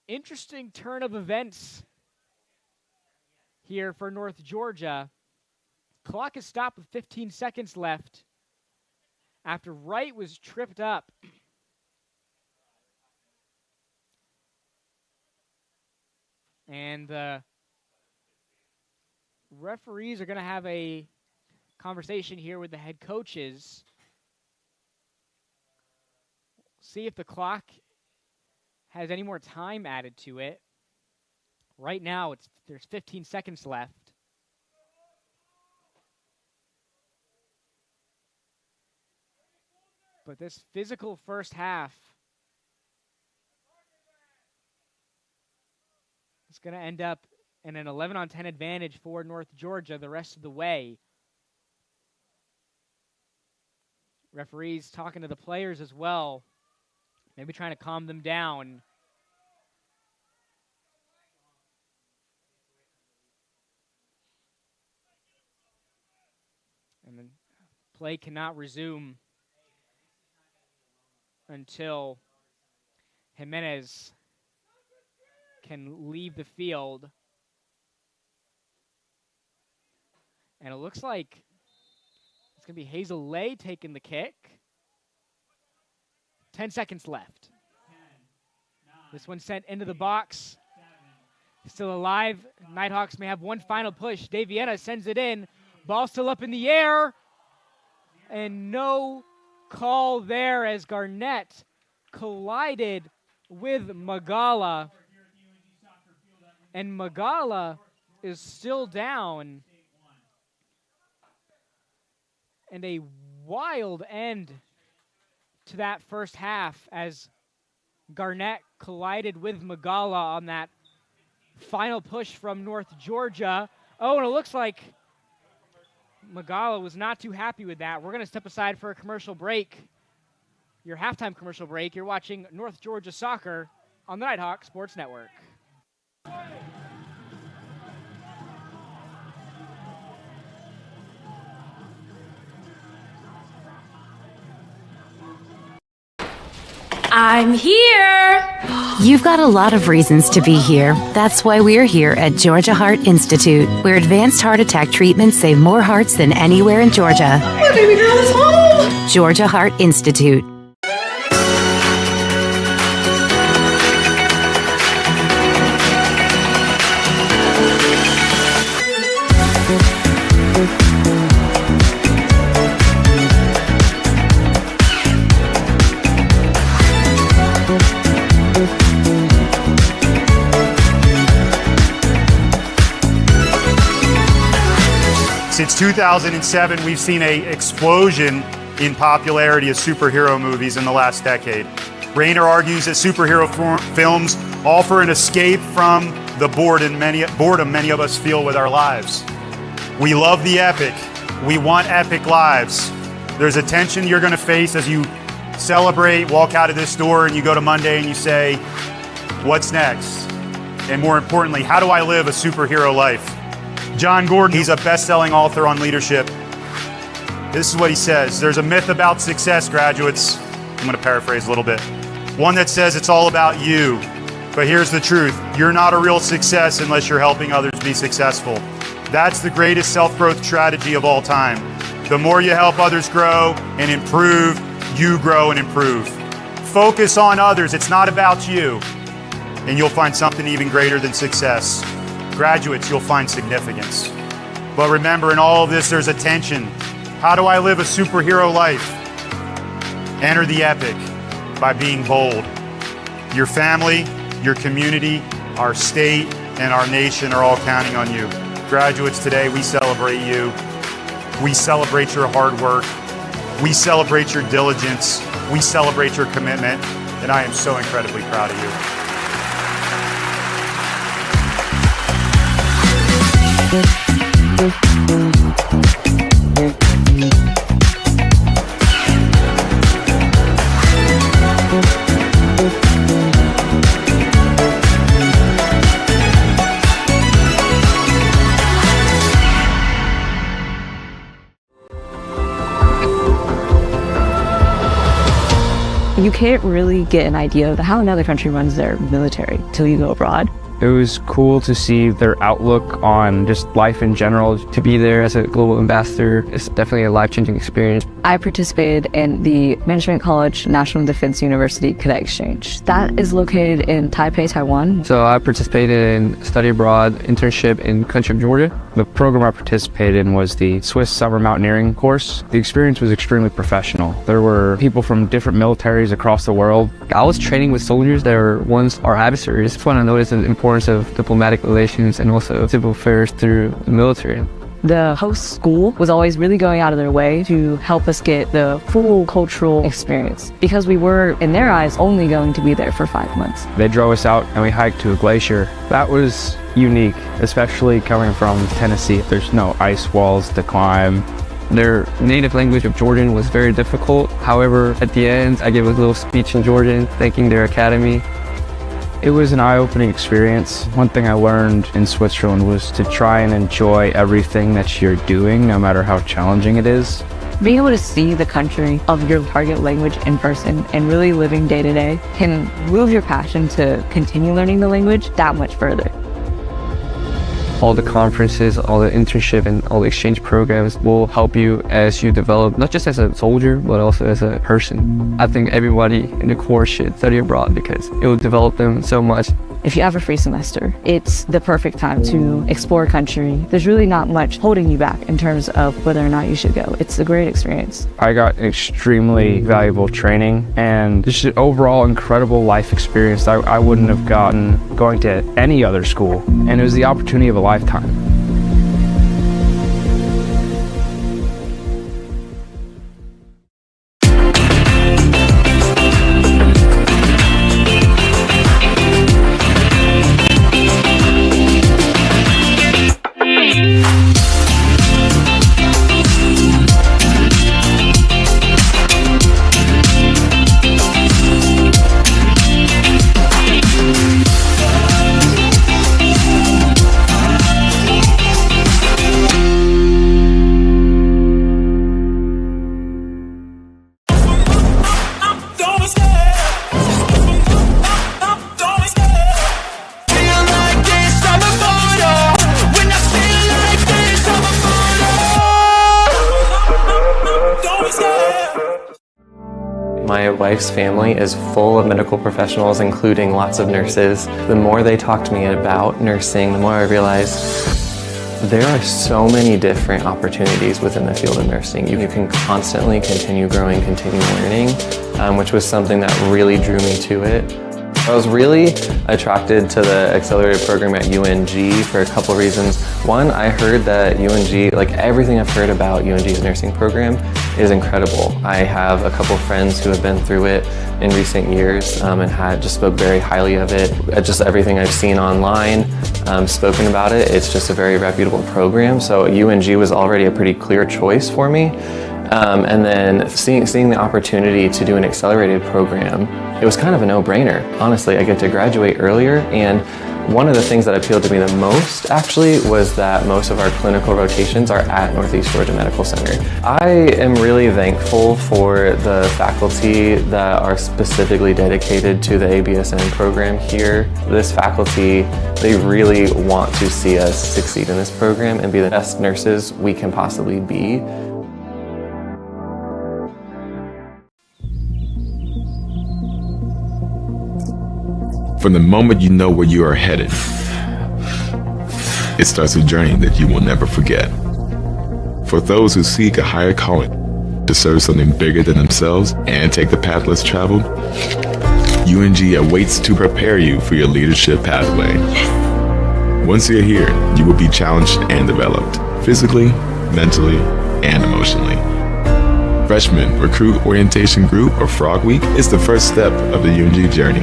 Interesting turn of events here for North Georgia. Clock is stopped with 15 seconds left after Wright was tripped up. And the referees are going to have a conversation here with the head coaches. See if the clock has any more time added to it. Right now, there's 15 seconds left. But this physical first half is going to end up in an 11-on-10 advantage for North Georgia the rest of the way. Referees talking to the players as well, maybe trying to calm them down. And then play cannot resume until Jimenez can leave the field. And it looks like it's going to be Hazel Lay taking the kick. 10 seconds left. This one sent into the box. Still alive. Nighthawks may have one final push. Davietta sends it in. Ball still up in the air. And no call there as Garnett collided with Magala. And Magala is still down. And a wild end to that first half as Garnett collided with Magala on that final push from North Georgia. Oh, and it looks like Magala was not too happy with that. We're going to step aside for a commercial break. Your halftime commercial break. You're watching North Georgia Soccer on the Nighthawk Sports Network. I'm here. You've got a lot of reasons to be here. That's why we're here at Georgia Heart Institute, where advanced heart attack treatments save more hearts than anywhere in Georgia. My baby girl is home. Georgia Heart Institute. Since 2007, we've seen an explosion in popularity of superhero movies in the last decade. Rayner argues that superhero films offer an escape from the boredom many of us feel with our lives. We love the epic. We want epic lives. There's a tension you're going to face as you celebrate, walk out of this door, and you go to Monday and you say, what's next? And more importantly, how do I live a superhero life? John Gordon, he's a best-selling author on leadership. This is what he says. There's a myth about success, graduates. I'm going to paraphrase a little bit. One that says it's all about you. But here's the truth. You're not a real success unless you're helping others be successful. That's the greatest self-growth strategy of all time. The more you help others grow and improve, you grow and improve. Focus on others. It's not about you. And you'll find something even greater than success. Graduates, you'll find significance. But remember, in all of this, there's a tension. How do I live a superhero life? Enter the epic by being bold. Your family, your community, our state, and our nation are all counting on you. Graduates, today we celebrate you. We celebrate your hard work. We celebrate your diligence. We celebrate your commitment. And I am so incredibly proud of you. You can't really get an idea of how another country runs their military till you go abroad. It was cool to see their outlook on just life in general. To be there as a global ambassador is definitely a life-changing experience. I participated in the Management College National Defense University Cadet Exchange. That is located in Taipei, Taiwan. So I participated in study abroad internship in country of Georgia. The program I participated in was the Swiss Summer Mountaineering course. The experience was extremely professional. There were people from different militaries across the world. I was training with soldiers that were once our adversaries. It's when I noticed the importance of diplomatic relations and also civil affairs through the military. The host school was always really going out of their way to help us get the full cultural experience because we were, in their eyes, only going to be there for 5 months. They drove us out and we hiked to a glacier. That was unique, especially coming from Tennessee. There's no ice walls to climb. Their native language of Georgian was very difficult. However, at the end, I gave a little speech in Georgian, thanking their academy. It was an eye-opening experience. One thing I learned in Switzerland was to try and enjoy everything that you're doing, no matter how challenging it is. Being able to see the country of your target language in person and really living day to day can move your passion to continue learning the language that much further. All the conferences, all the internship, and all the exchange programs will help you as you develop, not just as a soldier, but also as a person. I think everybody in the Corps should study abroad because it will develop them so much. If you have a free semester, it's the perfect time to explore a country. There's really not much holding you back in terms of whether or not you should go. It's a great experience. I got extremely valuable training and just an overall incredible life experience I wouldn't have gotten going to any other school. And it was the opportunity of a lifetime. My wife's family is full of medical professionals, including lots of nurses. The more they talk to me about nursing, the more I realize there are so many different opportunities within the field of nursing. You can constantly continue growing, continue learning, which was something that really drew me to it. I was really attracted to the accelerated program at UNG for a couple reasons. One, I heard that UNG, like everything I've heard about UNG's nursing program is incredible. I have a couple friends who have been through it in recent years and just spoke very highly of it. Just everything I've seen online, spoken about it, it's just a very reputable program. So UNG was already a pretty clear choice for me. And then seeing the opportunity to do an accelerated program, it was kind of a no-brainer. Honestly, I get to graduate earlier, and one of the things that appealed to me the most actually was that most of our clinical rotations are at Northeast Georgia Medical Center. I am really thankful for the faculty that are specifically dedicated to the ABSN program here. This faculty, they really want to see us succeed in this program and be the best nurses we can possibly be. From the moment you know where you are headed, it starts a journey that you will never forget. For those who seek a higher calling, to serve something bigger than themselves and take the path less traveled, UNG awaits to prepare you for your leadership pathway. Once you're here, you will be challenged and developed, physically, mentally, and emotionally. Freshman Recruit Orientation Group, or Frog Week, is the first step of the UNG journey.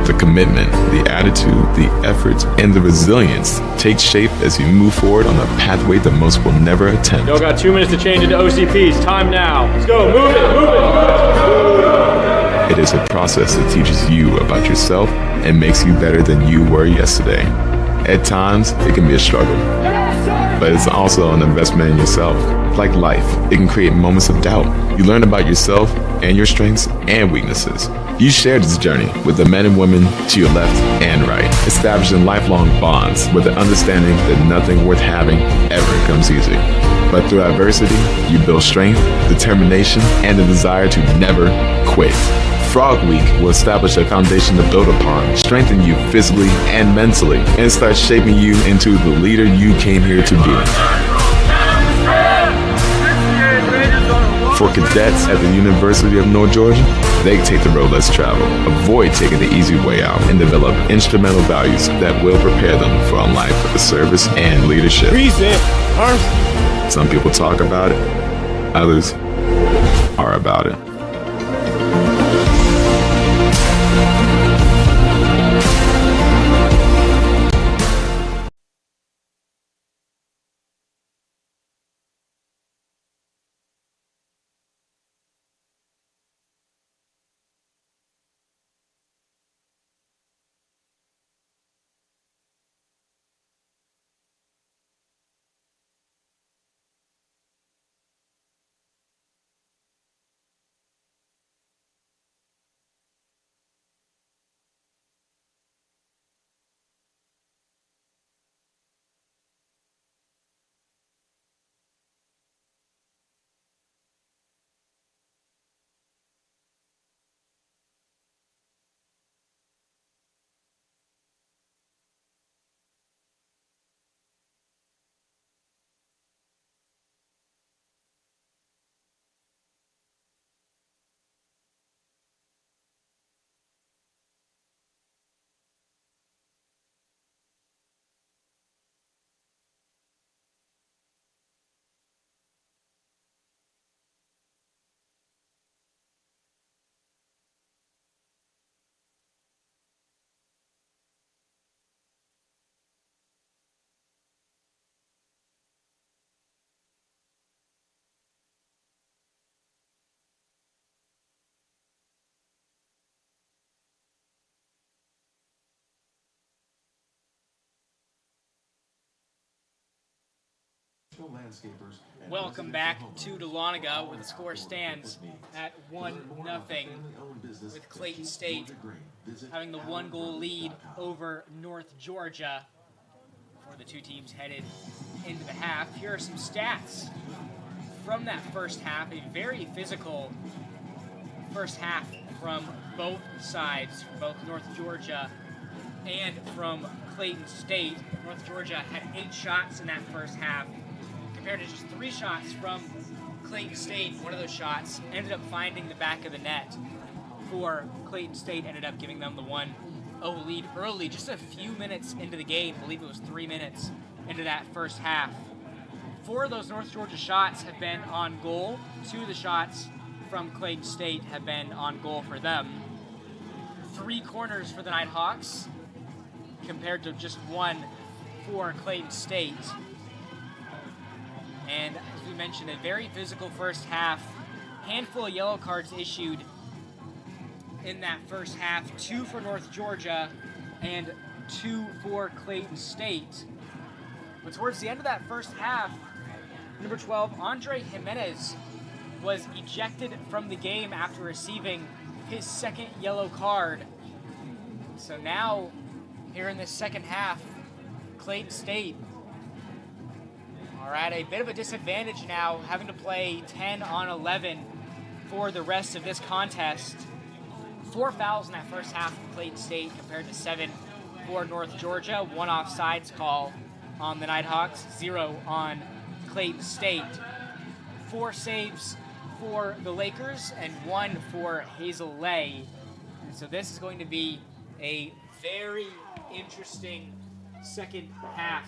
The commitment, the attitude, the effort, and the resilience take shape as you move forward on a pathway that most will never attempt. Y'all got 2 minutes to change into OCPs. Time now. Let's go. Move it. It is a process that teaches you about yourself and makes you better than you were yesterday. At times, it can be a struggle, but it's also an investment in yourself. Like life, it can create moments of doubt. You learn about yourself and your strengths and weaknesses. You share this journey with the men and women to your left and right, establishing lifelong bonds with the understanding that nothing worth having ever comes easy. But through adversity, you build strength, determination, and the desire to never quit. Frog Week will establish a foundation to build upon, strengthen you physically and mentally, and start shaping you into the leader you came here to be. For cadets at the University of North Georgia, they take the road less traveled, avoid taking the easy way out, and develop instrumental values that will prepare them for a life of service and leadership. Some people talk about it, others are about it. Welcome back to Dahlonega, where the score stands at 1-0 with Clayton State having the 1-goal lead over North Georgia before the two teams headed into the half. Here are some stats from that first half, a very physical first half from both sides, from both North Georgia and from Clayton State. North Georgia had 8 shots in that first half, compared to just 3 shots from Clayton State. One of those shots ended up finding the back of the net for Clayton State, ended up giving them the 1-0 lead early, just a few minutes into the game. I believe it was 3 minutes into that first half. 4 of those North Georgia shots have been on goal. 2 of the shots from Clayton State have been on goal for them. 3 corners for the Nighthawks, compared to just 1 for Clayton State. And as we mentioned, a very physical first half. Handful of yellow cards issued in that first half. 2 for North Georgia and 2 for Clayton State. But towards the end of that first half, number 12, Andre Jimenez, was ejected from the game after receiving his 2nd yellow card. So now, here in this second half, Clayton State are at a bit of a disadvantage now, having to play 10 on 11 for the rest of this contest. 4 fouls in that first half for Clayton State compared to 7 for North Georgia. 1 offsides call on the Nighthawks, 0 on Clayton State. 4 saves for the Lakers and 1 for Hazel Lay. And so this is going to be a very interesting second half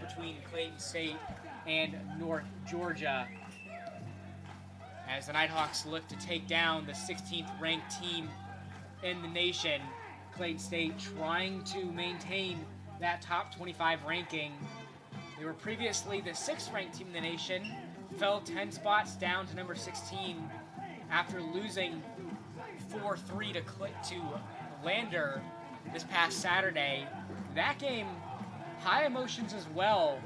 between Clayton State and North Georgia, as the Nighthawks look to take down the 16th ranked team in the nation. Clayton State trying to maintain that top 25 ranking. They were previously the 6th ranked team in the nation, fell 10 spots down to number 16 after losing 4-3 to Lander this past Saturday. That game, high emotions as well,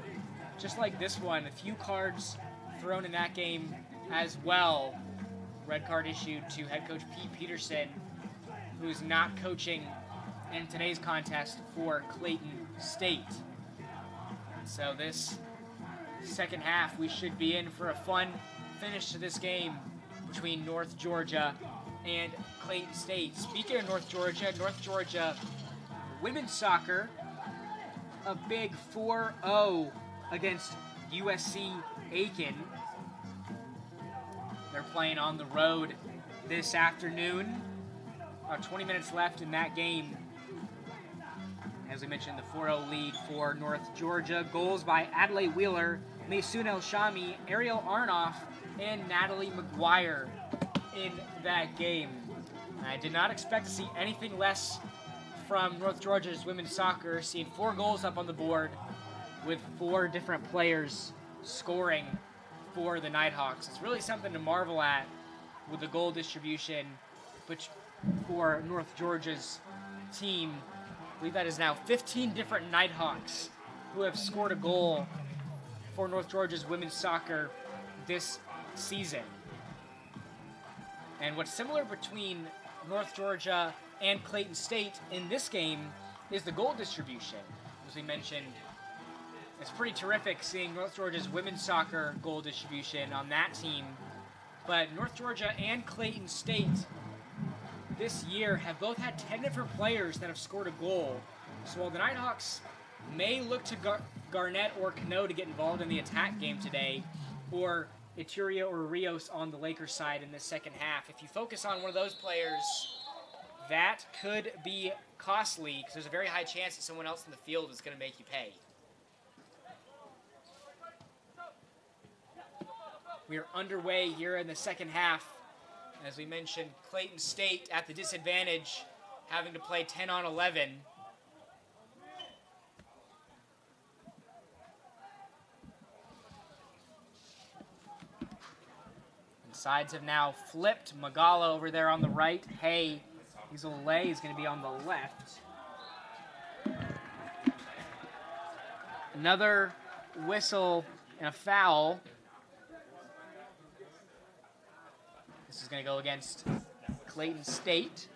just like this one. A few cards thrown in that game as well. Red card issued to head coach Pete Peterson, who's not coaching in today's contest for Clayton State. So this second half, we should be in for a fun finish to this game between North Georgia and Clayton State. Speaking of North Georgia women's soccer, a big 4-0 against USC Aiken. They're playing on the road this afternoon. About 20 minutes left in that game. As we mentioned, the 4-0 lead for North Georgia. Goals by Adelaide Wheeler, Maysoon El Shami, Ariel Arnoff, and Natalie McGuire in that game. I did not expect to see anything less from North Georgia's women's soccer, seeing 4 goals up on the board with 4 different players scoring for the Nighthawks. It's really something to marvel at with the goal distribution for North Georgia's team. I believe that is now 15 different Nighthawks who have scored a goal for North Georgia's women's soccer this season. And what's similar between North Georgia and Clayton State in this game is the goal distribution. As we mentioned, it's pretty terrific seeing North Georgia's women's soccer goal distribution on that team. But North Georgia and Clayton State this year have both had 10 different players that have scored a goal. So while the Nighthawks may look to Garnett or Cano to get involved in the attack game today, or Ituria or Rios on the Lakers side in the second half, if you focus on one of those players, that could be costly because there's a very high chance that someone else in the field is going to make you pay. We are underway here in the second half. As we mentioned, Clayton State at the disadvantage, having to play 10 on 11. And sides have now flipped. Magala over there on the right. Hay, Lay is going to be on the left. Another whistle and a foul. This is going to go against Clayton State.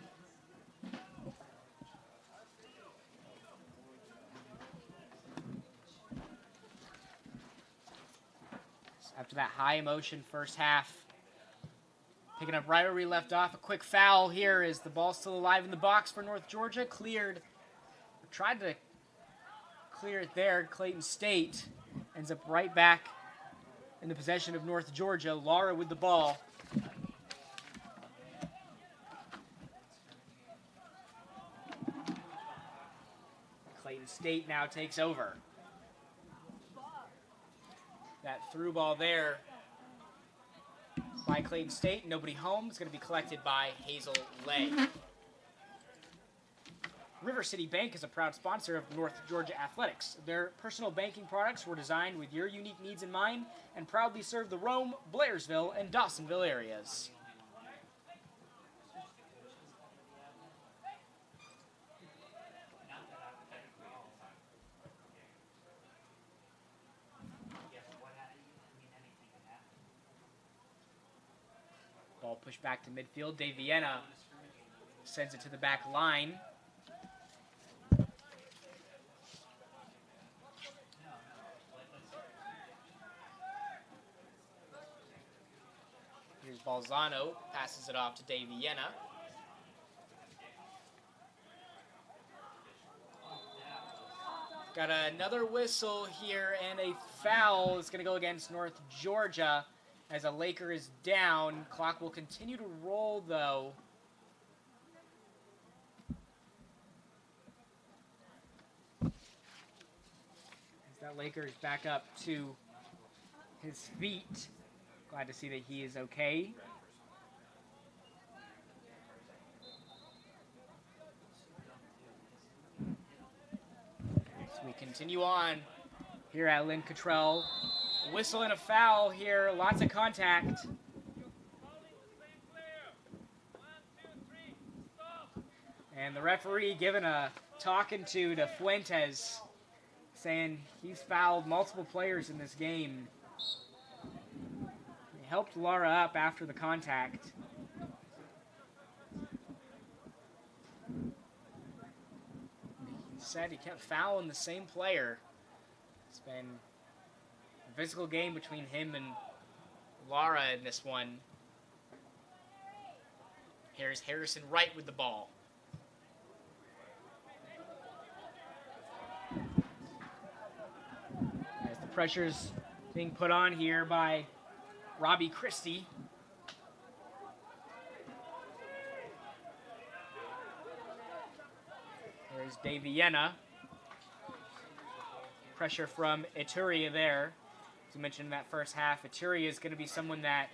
After that high emotion first half, picking up right where we left off. A quick foul here as the ball's still alive in the box for North Georgia. Cleared. Tried to clear it there. Clayton State ends up right back in the possession of North Georgia. Laura with the ball. Clayton State now takes over. That through ball there by Clayton State. Nobody home. It's going to be collected by Hazel Lay. River City Bank is a proud sponsor of North Georgia Athletics. Their personal banking products were designed with your unique needs in mind and proudly serve the Rome, Blairsville, and Dawsonville areas. Ball pushed back to midfield. De Viena sends it to the back line. Here's Balzano, passes it off to De Viena. Got another whistle here and a foul. It's going to go against North Georgia as a Laker is down. Clock will continue to roll, though. As that Laker is back up to his feet. Glad to see that he is okay. So we continue on here at Lynn Cottrell. Whistle and a foul here, lots of contact. And the referee giving a talking to Fuentes, saying he's fouled multiple players in this game. He helped Lara up after the contact. He said he kept fouling the same player. It's been a physical game between him and Lara in this one. Here's Harrison Wright with the ball. As the pressure's being put on here by Robbie Christie. There's Dave Vienna. Pressure from Ituria there. As we mentioned in that first half, Ituria is going to be someone that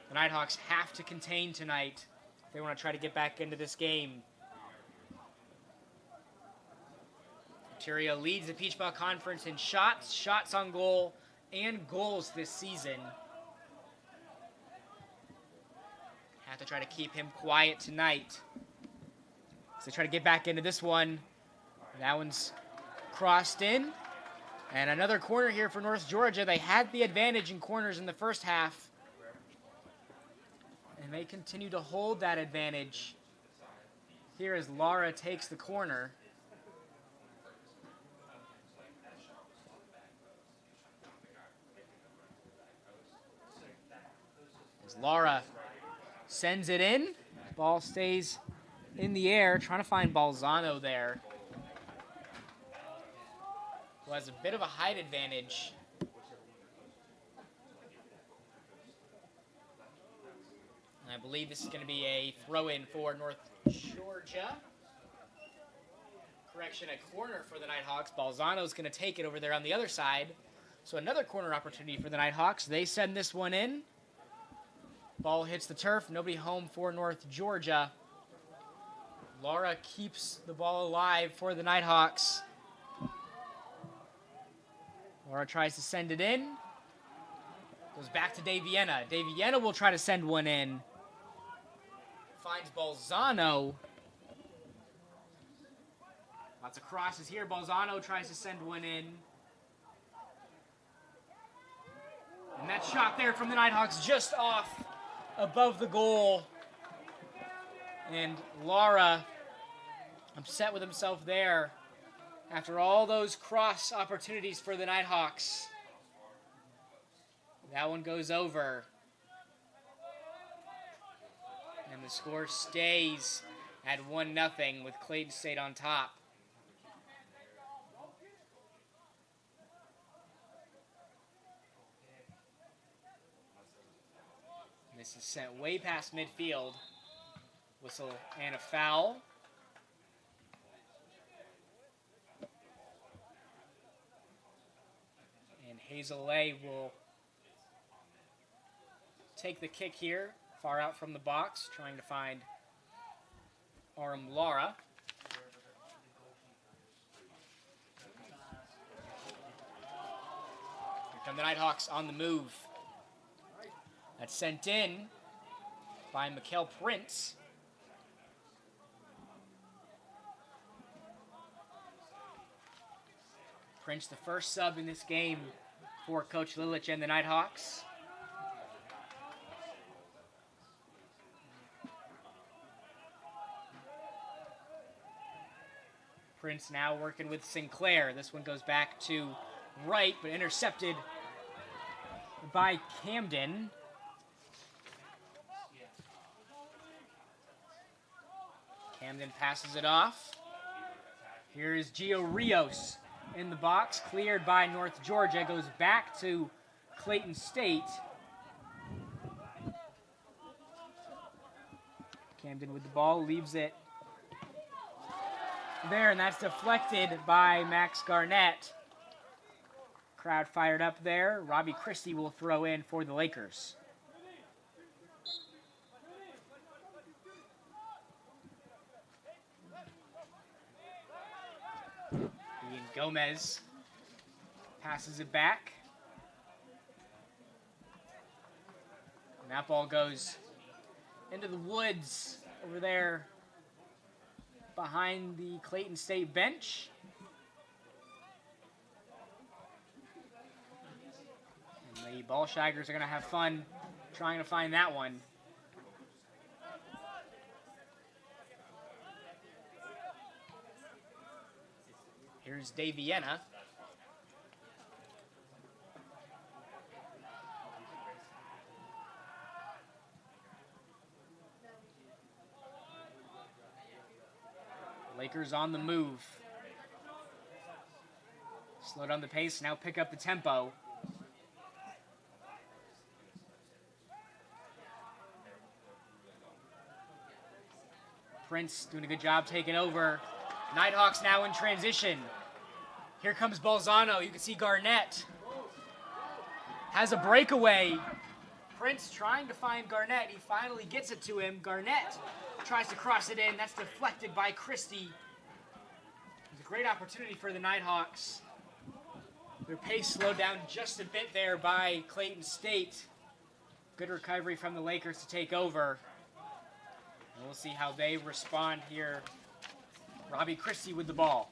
the Nighthawks have to contain tonight if they want to try to get back into this game. Ituria leads the Peach Belt Conference in shots, shots on goal, and goals this season. Have to try to keep him quiet tonight. So try to get back into this one. That one's crossed in. And another corner here for North Georgia. They had the advantage in corners in the first half. And they continue to hold that advantage here as Lara takes the corner. As Lara sends it in, ball stays in the air, trying to find Balzano there, who has a bit of a height advantage. And I believe this is going to be a throw-in for North Georgia. Correction, a corner for the Nighthawks. Balzano's going to take it over there on the other side. So another corner opportunity for the Nighthawks. They send this one in. Ball hits the turf. Nobody home for North Georgia. Lara keeps the ball alive for the Nighthawks. Lara tries to send it in. Goes back to Dave Vienna. Dave Vienna will try to send one in. Finds Balzano. Lots of crosses here. Balzano tries to send one in. And that shot there from the Nighthawks just off above the goal. And Lara upset with himself there after all those cross opportunities for the Nighthawks. That one goes over. And the score stays at 1-0 with Clayton State on top. This is sent way past midfield. Whistle and a foul. And Hazel A will take the kick here, far out from the box, trying to find Aram Lara. Here come the Nighthawks on the move. That's sent in by Mikkel Prince. Prince, the first sub in this game for Coach Lilich and the Nighthawks. Prince now working with Sinclair. This one goes back to right, but intercepted by Camden. Camden passes it off. Here is Gio Rios in the box, cleared by North Georgia, goes back to Clayton State. Camden with the ball, leaves it there, and that's deflected by Max Garnett. Crowd fired up there. Robbie Christie will throw in for the Lakers. Ian Gomez passes it back. And that ball goes into the woods over there behind the Clayton State bench. And the Ballshaggers are going to have fun trying to find that one. Here's Daviena. Lakers on the move. Slow down the pace, now pick up the tempo. Prince doing a good job taking over. Nighthawks now in transition. Here comes Bolzano. You can see Garnett has a breakaway. Prince trying to find Garnett. He finally gets it to him. Garnett tries to cross it in. That's deflected by Christie. It's a great opportunity for the Nighthawks. Their pace slowed down just a bit there by Clayton State. Good recovery from the Lakers to take over. And we'll see how they respond here. Robbie Christie with the ball.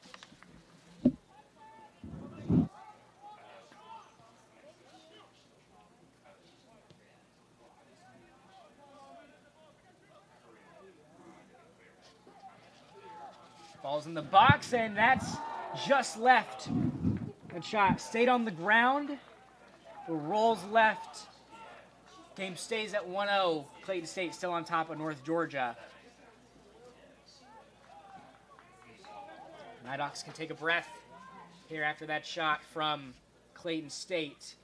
Ball's in the box, and that's just left. That shot stayed on the ground. The rolls left. Game stays at 1-0. Clayton State still on top of North Georgia. Nighthawks can take a breath here after that shot from Clayton State.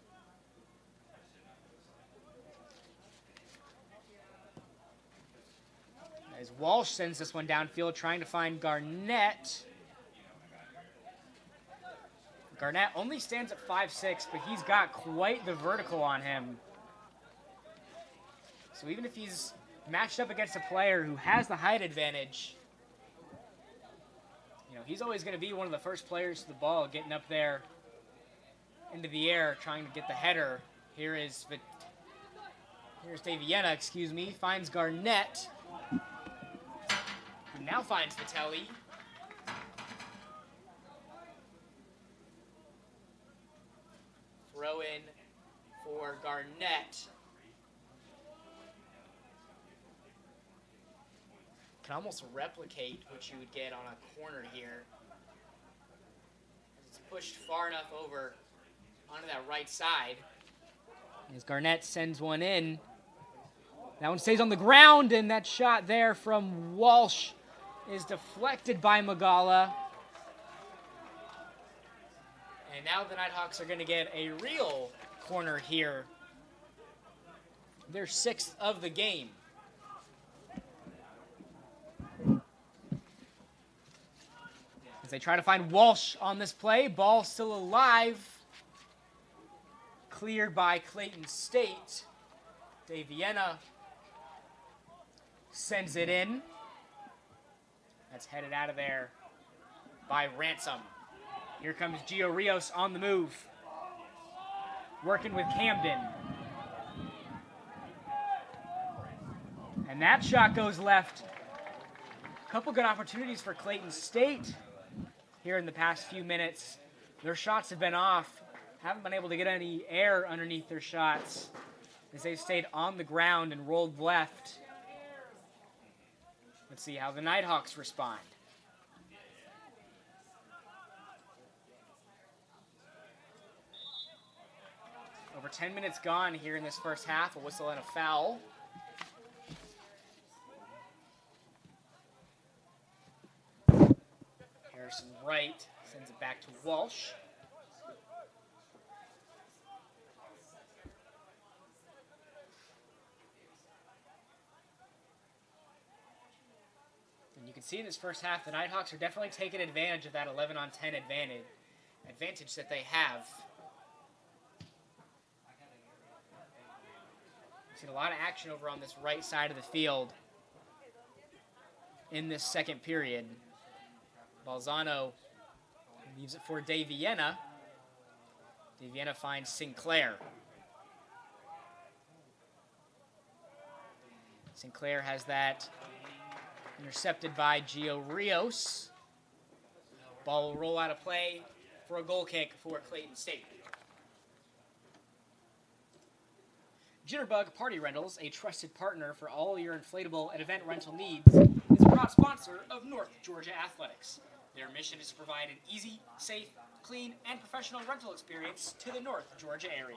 As Walsh sends this one downfield, trying to find Garnett. Garnett only stands at 5'6", but he's got quite the vertical on him. So even if he's matched up against a player who has the height advantage, you know, he's always going to be one of the first players to the ball, getting up there into the air, trying to get the header. Here's Daviena, finds Garnett. Who now finds Vitelli. Throw in for Garnett. Can almost replicate what you would get on a corner here. It's pushed far enough over onto that right side. As Garnett sends one in. That one stays on the ground, and that shot there from Walsh is deflected by Magala. And now the Nighthawks are going to get a real corner here. Their 6th of the game. As they try to find Walsh on this play, ball still alive. Cleared by Clayton State. Daviena sends it in. That's headed out of there by Ransom. Here comes Gio Rios on the move. Working with Camden. And that shot goes left. A couple good opportunities for Clayton State here in the past few minutes. Their shots have been off. Haven't been able to get any air underneath their shots as they've stayed on the ground and rolled left. Let's see how the Nighthawks respond. Over 10 minutes gone here in this first half. A whistle and a foul. Harrison Wright sends it back to Walsh. And you can see in this first half, the Nighthawks are definitely taking advantage of that 11-on-10 advantage that they have. Seen a lot of action over on this right side of the field in this second period. Balzano leaves it for De Viena. De Viena finds Sinclair. Sinclair has that intercepted by Gio Rios. Ball will roll out of play for a goal kick for Clayton State. Jitterbug Party Rentals, a trusted partner for all your inflatable and event rental needs, is a proud sponsor of North Georgia Athletics. Their mission is to provide an easy, safe, clean, and professional rental experience to the North Georgia area.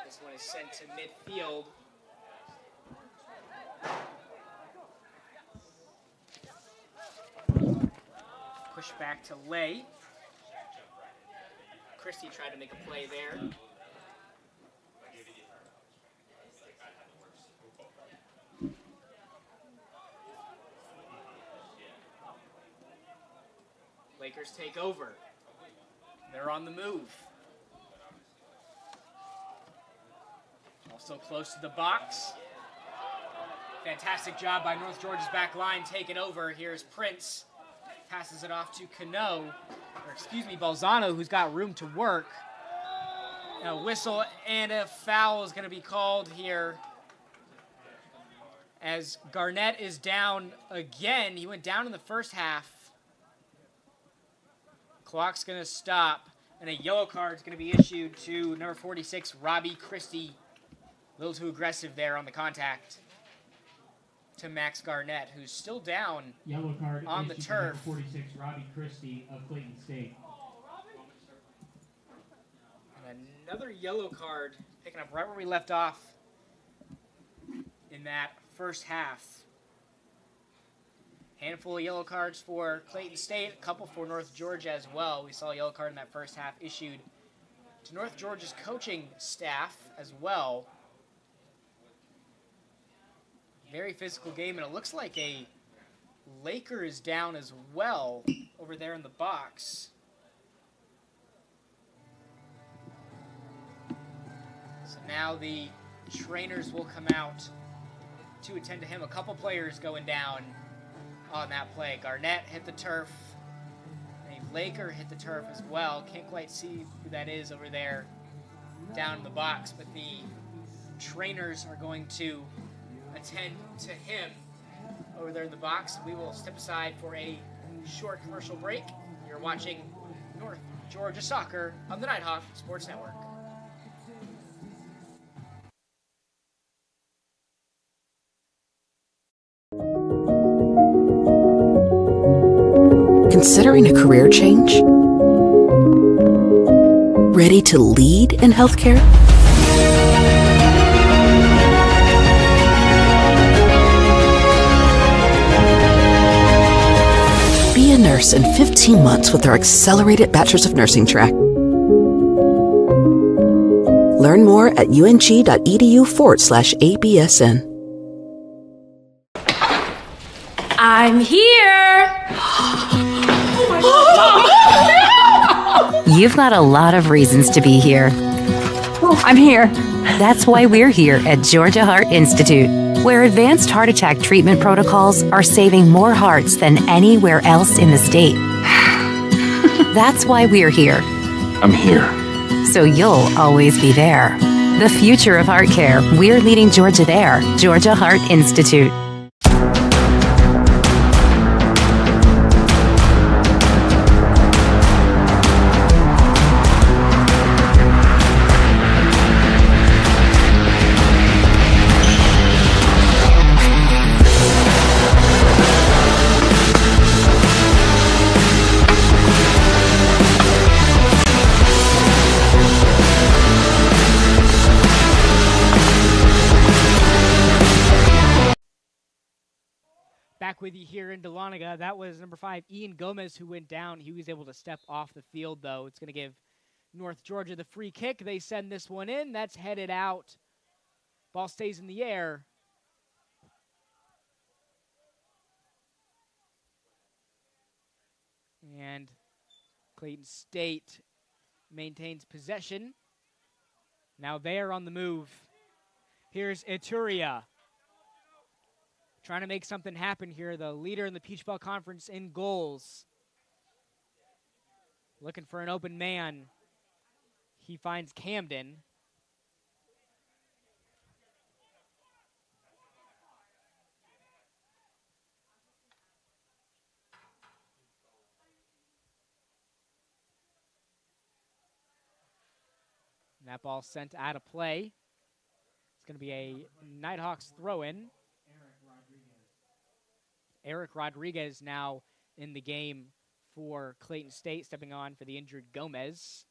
This one is sent to midfield. Push back to Lay. Christie tried to make a play there. Lakers take over. They're on the move. Also close to the box. Fantastic job by North Georgia's back line taking over. Here's Prince. Passes it off to Balzano, who's got room to work. A whistle and a foul is going to be called here as Garnett is down again. He went down in the first half. Clock's going to stop, and a yellow card is going to be issued to number 46, Robbie Christie. A little too aggressive there on the contact to Max Garnett, who's still down Yellow card on the turf. 46, Robbie Christie of Clayton State. And another yellow card, picking up right where we left off in that first half. Handful of yellow cards for Clayton State, a couple for North Georgia as well. We saw a yellow card in that first half issued to North Georgia's coaching staff as well. Very physical game, and it looks like a Laker is down as well over there in the box. So now the trainers will come out to attend to him. A couple players going down on that play. Garnett hit the turf. A Laker hit the turf as well. Can't quite see who that is over there down in the box, but the trainers are going to attend to him over there in the box. We will step aside for a short commercial break. You're watching North Georgia Soccer on the Nighthawk Sports Network. Considering a career change? Ready to lead in healthcare? Be a nurse in 15 months with our accelerated Bachelor's of Nursing track. Learn more at ung.edu/ABSN. I'm here. You've got a lot of reasons to be here. I'm here. That's why we're here at Georgia Heart Institute, where advanced heart attack treatment protocols are saving more hearts than anywhere else in the state. That's why we're here. I'm here. So you'll always be there. The future of heart care, we're leading Georgia there. Georgia Heart Institute. Back with you here in Dahlonega. That was number 5, Ian Gomez, who went down. He was able to step off the field, though. It's going to give North Georgia the free kick. They send this one in. That's headed out. Ball stays in the air. And Clayton State maintains possession. Now they are on the move. Here's Ituria. Trying to make something happen here. The leader in the Peach Belt Conference in goals. Looking for an open man. He finds Camden. And that ball sent out of play. It's going to be a Nighthawks throw-in. Eric Rodriguez now in the game for Clayton State, stepping on for the injured Gomez.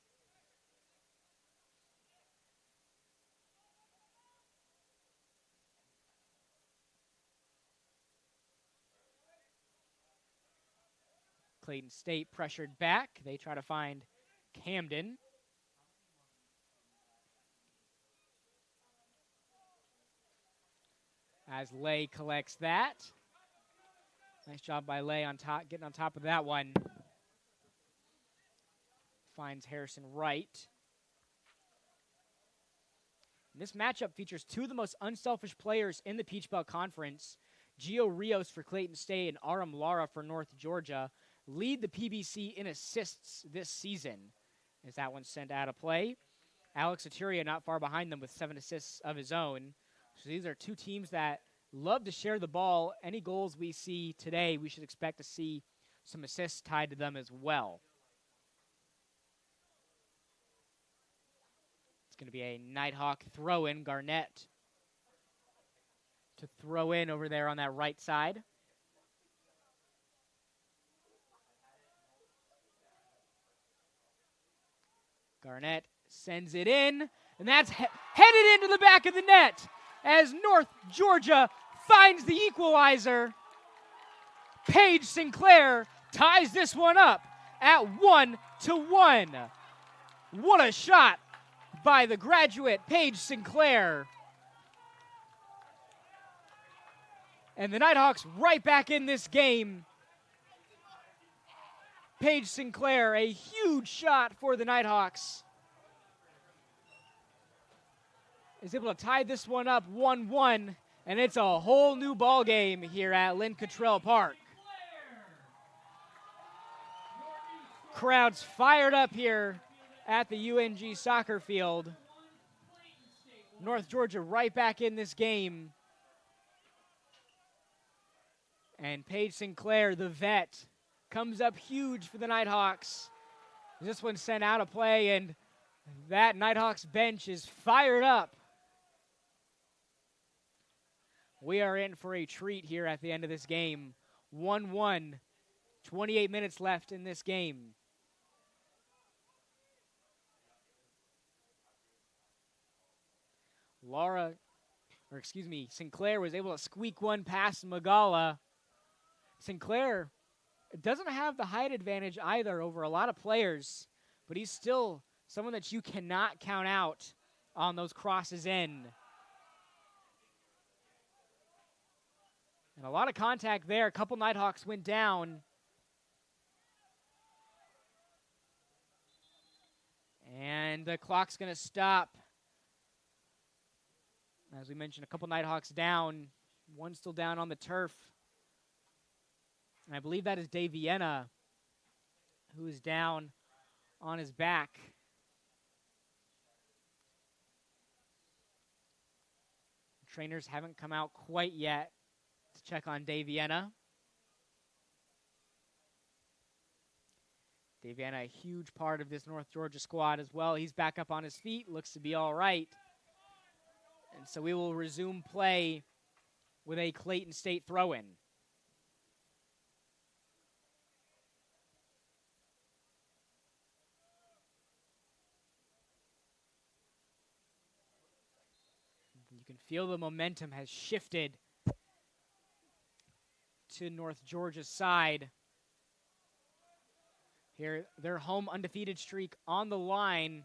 Clayton State pressured back. They try to find Camden. As Lay collects that. Nice job by Lay on top, getting on top of that one. Finds Harrison Wright. And this matchup features two of the most unselfish players in the Peach Belt Conference. Gio Rios for Clayton State and Aram Lara for North Georgia lead the PBC in assists this season. As that one sent out of play. Alex Aturia not far behind them with 7 assists of his own. So these are two teams that love to share the ball. Any goals we see today, we should expect to see some assists tied to them as well. It's going to be a Nighthawk throw-in. Garnett to throw in over there on that right side. Garnett sends it in, and that's headed into the back of the net as North Georgia finds the equalizer. Paige Sinclair ties this one up at 1-1. What a shot by the graduate Paige Sinclair. And the Nighthawks right back in this game. Paige Sinclair, a huge shot for the Nighthawks. Is able to tie this one up 1-1, and it's a whole new ball game here at Lynn Cottrell Park. Crowds fired up here at the UNG soccer field. North Georgia right back in this game. And Paige Sinclair, the vet, comes up huge for the Nighthawks. This one sent out of play, and that Nighthawks bench is fired up. We are in for a treat here at the end of this game. 1-1, 28 minutes left in this game. Sinclair was able to squeak one past Magala. Sinclair doesn't have the height advantage either over a lot of players, but he's still someone that you cannot count out on those crosses in. And a lot of contact there. A couple Nighthawks went down. And the clock's going to stop. As we mentioned, a couple Nighthawks down. One still down on the turf. And I believe that is Dave Vienna, who is down on his back. Trainers haven't come out quite yet to check on Dave Vienna. Dave Vienna, a huge part of this North Georgia squad as well. He's back up on his feet, looks to be all right. And so we will resume play with a Clayton State throw-in. You can feel the momentum has shifted to North Georgia's side. Here, their home undefeated streak on the line.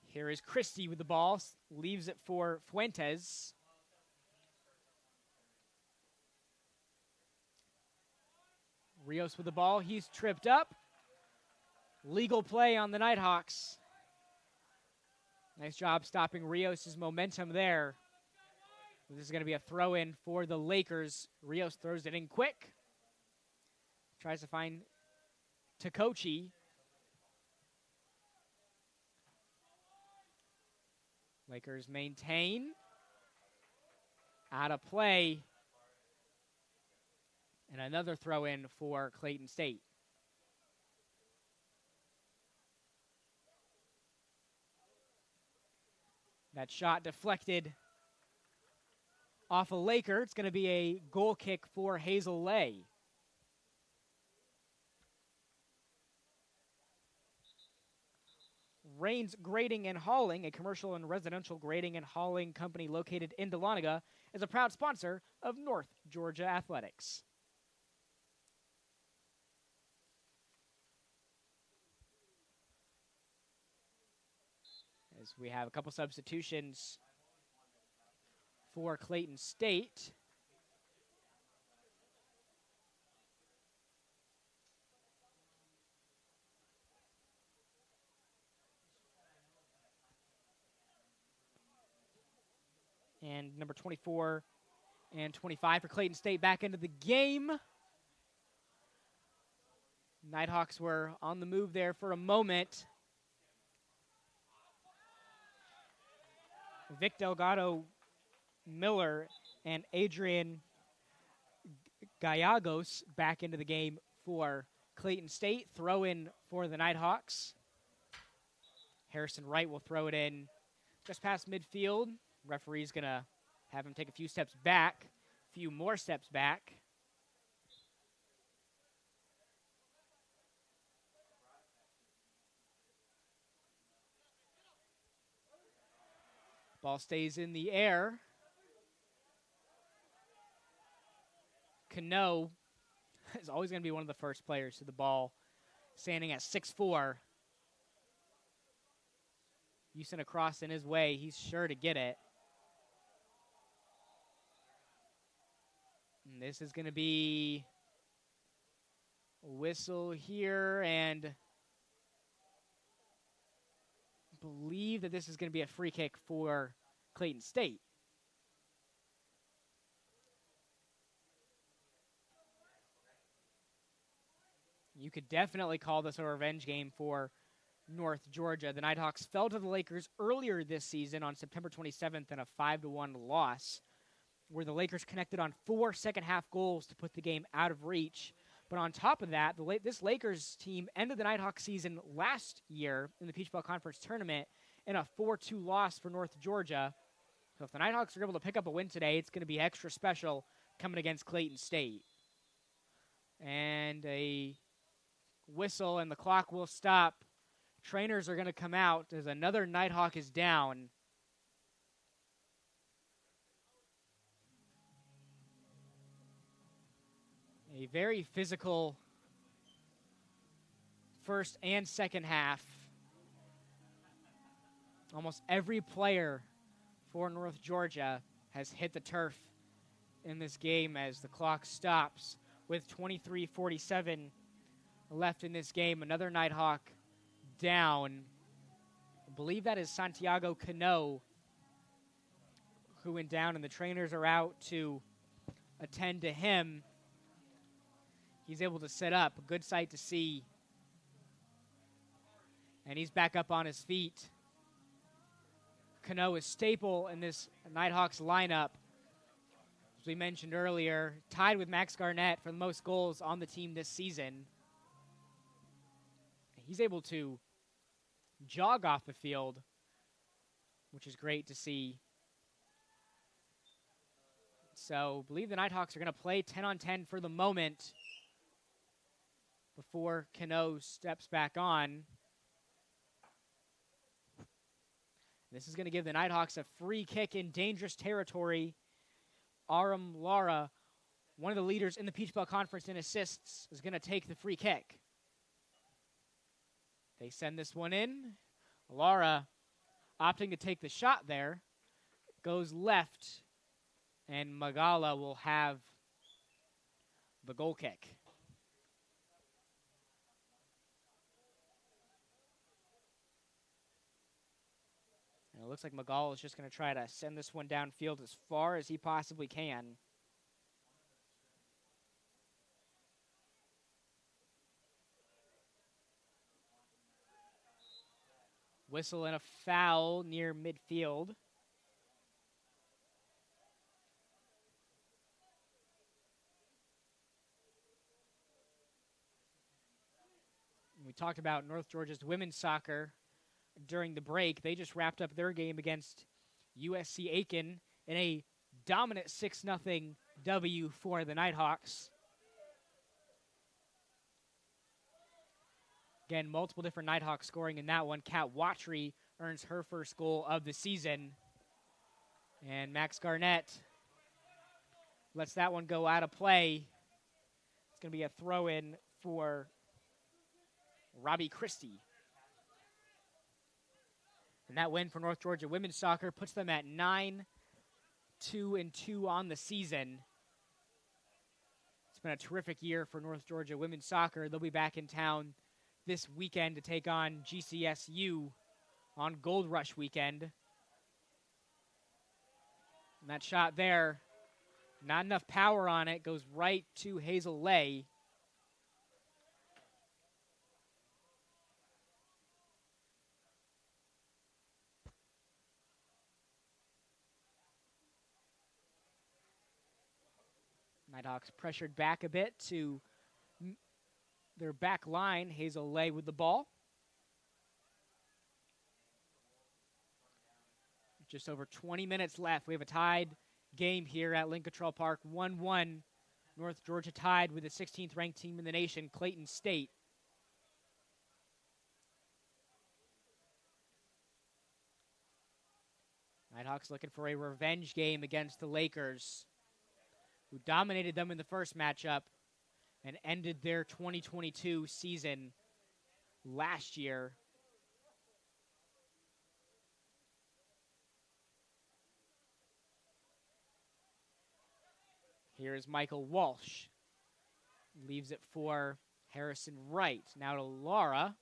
Here is Christie with the ball, leaves it for Fuentes. Rios with the ball. He's tripped up. Legal play on the Nighthawks. Nice job stopping Rios' momentum there. This is going to be a throw-in for the Lakers. Rios throws it in quick. Tries to find Takochi. Lakers maintain. Out of play. And another throw-in for Clayton State. That shot deflected off a Laker. It's going to be a goal kick for Hazel Lay. Rains Grading and Hauling, a commercial and residential grading and hauling company located in Dahlonega, is a proud sponsor of North Georgia Athletics. As we have a couple substitutions for Clayton State. And number 24 and 25 for Clayton State back into the game. Nighthawks were on the move there for a moment. Vic Delgado Miller and Adrian Gallegos back into the game for Clayton State. Throw in for the Nighthawks. Harrison Wright will throw it in just past midfield. Referee's going to have him take a few steps back, a few more steps back. Ball stays in the air. Cano is always going to be one of the first players to the ball, standing at 6'4". You send a cross in his way, he's sure to get it. And this is going to be a whistle here, and believe that this is going to be a free kick for Clayton State. You could definitely call this a revenge game for North Georgia. The Nighthawks fell to the Lakers earlier this season on September 27th in a 5-1 loss, where the Lakers connected on 4 second-half goals to put the game out of reach. But on top of that, this Lakers team ended the Nighthawks season last year in the Peach Belt Conference Tournament in a 4-2 loss for North Georgia. So if the Nighthawks are able to pick up a win today, it's going to be extra special coming against Clayton State. And a whistle, and the clock will stop. Trainers are going to come out as another Nighthawk is down. A very physical first and second half. Almost every player for North Georgia has hit the turf in this game as the clock stops with 23:47 left in this game. Another Nighthawk down. I believe that is Santiago Cano who went down, and the trainers are out to attend to him. He's able to set up. A good sight to see. And he's back up on his feet. Cano is staple in this Nighthawks lineup. As we mentioned earlier, tied with Max Garnett for the most goals on the team this season. He's able to jog off the field, which is great to see. So I believe the Nighthawks are going to play 10-on-10 for the moment before Cano steps back on. This is going to give the Nighthawks a free kick in dangerous territory. Aram Lara, one of the leaders in the Peach Belt Conference in assists, is going to take the free kick. They send this one in. Lara opting to take the shot there. Goes left, and Magala will have the goal kick. It looks like McGall is just going to try to send this one downfield as far as he possibly can. Whistle and a foul near midfield. We talked about North Georgia's women's soccer during the break. They just wrapped up their game against USC Aiken in a dominant 6-0 W for the Nighthawks. Again, multiple different Nighthawks scoring in that one. Kat Watry earns her first goal of the season. And Max Garnett lets that one go out of play. It's going to be a throw-in for Robbie Christie. And that win for North Georgia women's soccer puts them at 9-2-2 on the season. It's been a terrific year for North Georgia women's soccer. They'll be back in town this weekend to take on GCSU on Gold Rush weekend. And that shot there, not enough power on it, goes right to Hazel Lay. Nighthawks pressured back a bit to their back line. Hazel Lay with the ball. Just over 20 minutes left. We have a tied game here at Lynn Cottrell Park. 1-1. North Georgia tied with the 16th ranked team in the nation, Clayton State. Nighthawks looking for a revenge game against the Lakers, who dominated them in the first matchup and ended their 2022 season last year. Here is Michael Walsh. Leaves it for Harrison Wright. Now to Laura.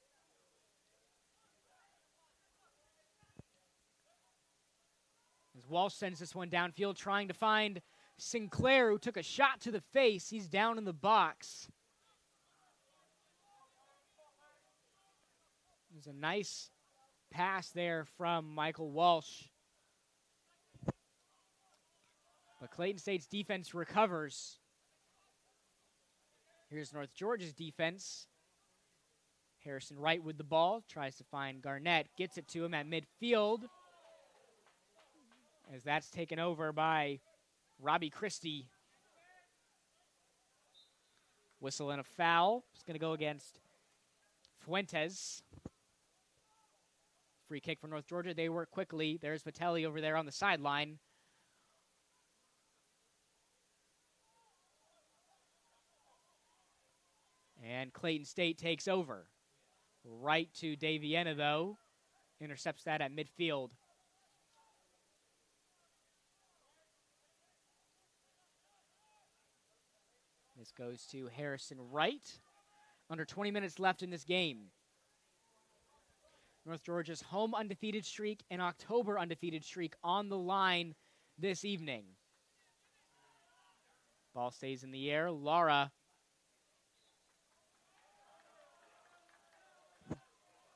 As Walsh sends this one downfield, trying to find Sinclair, who took a shot to the face. He's down in the box. There's a nice pass there from Michael Walsh. But Clayton State's defense recovers. Here's North Georgia's defense. Harrison Wright with the ball, tries to find Garnett, gets it to him at midfield, as that's taken over by Robbie Christie. Whistle and a foul. It's going to go against Fuentes. Free kick for North Georgia. They work quickly. There's Vitelli over there on the sideline. And Clayton State takes over. Right to Daviena, though. Intercepts that at midfield. This goes to Harrison Wright. Under 20 minutes left in this game. North Georgia's home undefeated streak and October undefeated streak on the line this evening. Ball stays in the air. Laura.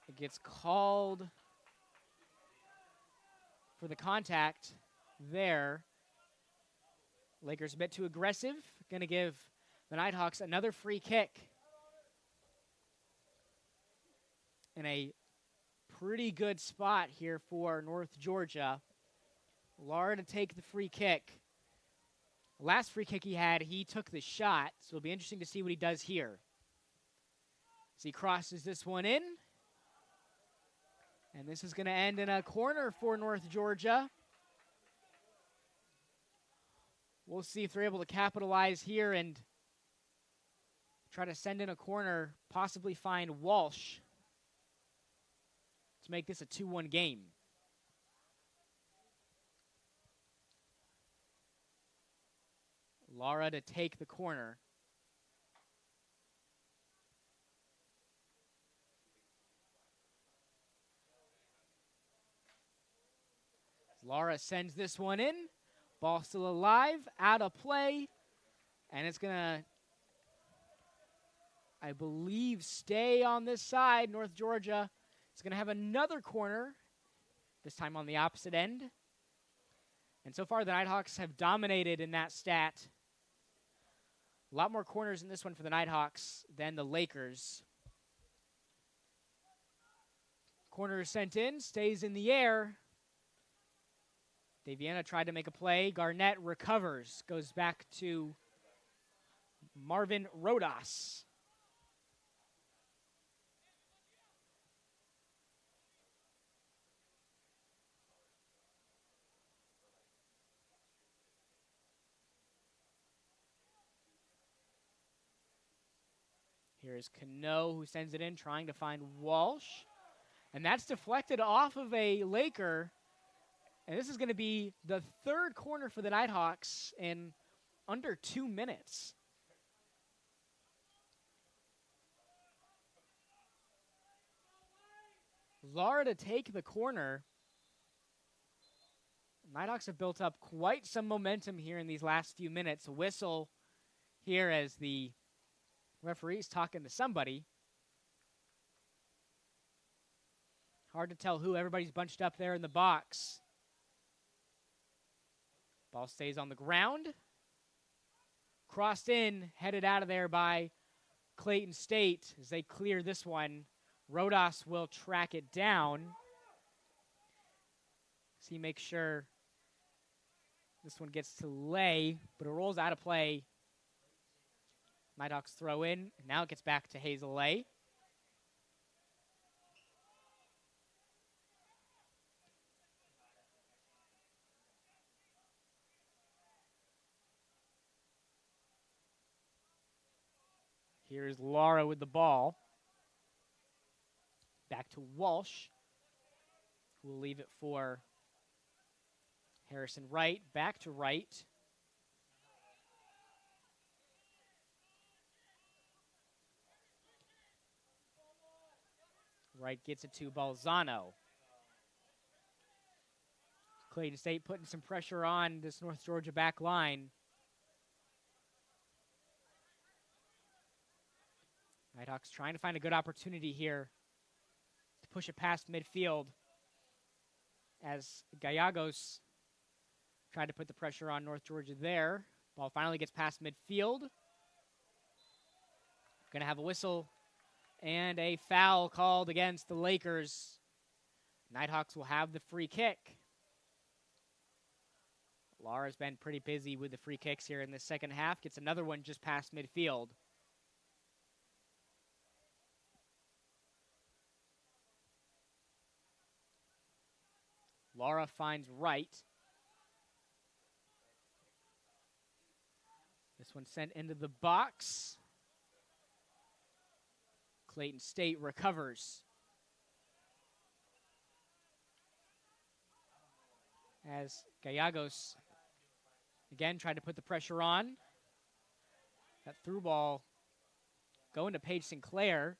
It gets called for the contact there. Lakers a bit too aggressive. Going to give the Nighthawks another free kick. In a pretty good spot here for North Georgia. Laura to take the free kick. Last free kick he had, he took the shot, so it'll be interesting to see what he does here. As he crosses this one in. And this is going to end in a corner for North Georgia. We'll see if they're able to capitalize here and try to send in a corner, possibly find Walsh to make this a 2-1 game. Laura to take the corner. Laura sends this one in. Ball still alive, out of play. And it's going to, I believe, stay on this side. North Georgia is going to have another corner, this time on the opposite end. And so far, the Nighthawks have dominated in that stat. A lot more corners in this one for the Nighthawks than the Lakers. Corner is sent in, stays in the air. Daviana tried to make a play. Garnett recovers, goes back to Marvin Rodas. Here's Cano, who sends it in, trying to find Walsh. And that's deflected off of a Laker. And this is going to be the third corner for the Nighthawks in under 2 minutes. Lara to take the corner. Nighthawks have built up quite some momentum here in these last few minutes. A whistle here as the referee's talking to somebody. Hard to tell who. Everybody's bunched up there in the box. Ball stays on the ground. Crossed in, headed out of there by Clayton State as they clear this one. Rodas will track it down. So he makes sure this one gets to lay, but it rolls out of play. Nighthawks throw in, and now it gets back to Hazel Lay. Here's Lara with the ball. Back to Walsh, who will leave it for Harrison Wright. Back to Wright. Wright gets it to Balzano. Clayton State putting some pressure on this North Georgia back line. Nighthawks trying to find a good opportunity here to push it past midfield as Gallegos tried to put the pressure on North Georgia there. Ball finally gets past midfield. Going to have a whistle and a foul called against the Lakers. Nighthawks will have the free kick. Lara's been pretty busy with the free kicks here in the second half. Gets another one just past midfield. Lara finds Wright. This one sent into the box. Clayton State recovers. As Gallegos again tried to put the pressure on. That through ball going to Paige Sinclair,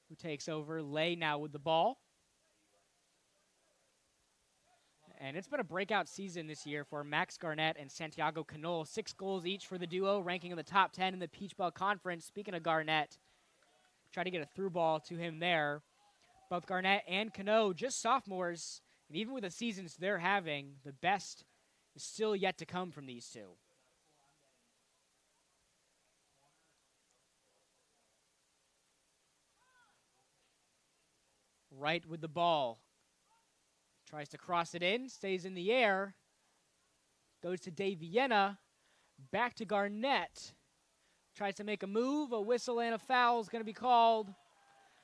who takes over. Lay now with the ball. And it's been a breakout season this year for Max Garnett and Santiago Canol. 6 goals each for the duo, ranking in the top 10 in the Peach Ball Conference. Speaking of Garnett, try to get a through ball to him there. Both Garnett and Cano, just sophomores, and even with the seasons they're having, the best is still yet to come from these two. Wright with the ball. Tries to cross it in, stays in the air. Goes to Daviena. Back to Garnett. Tries to make a move. A whistle and a foul is going to be called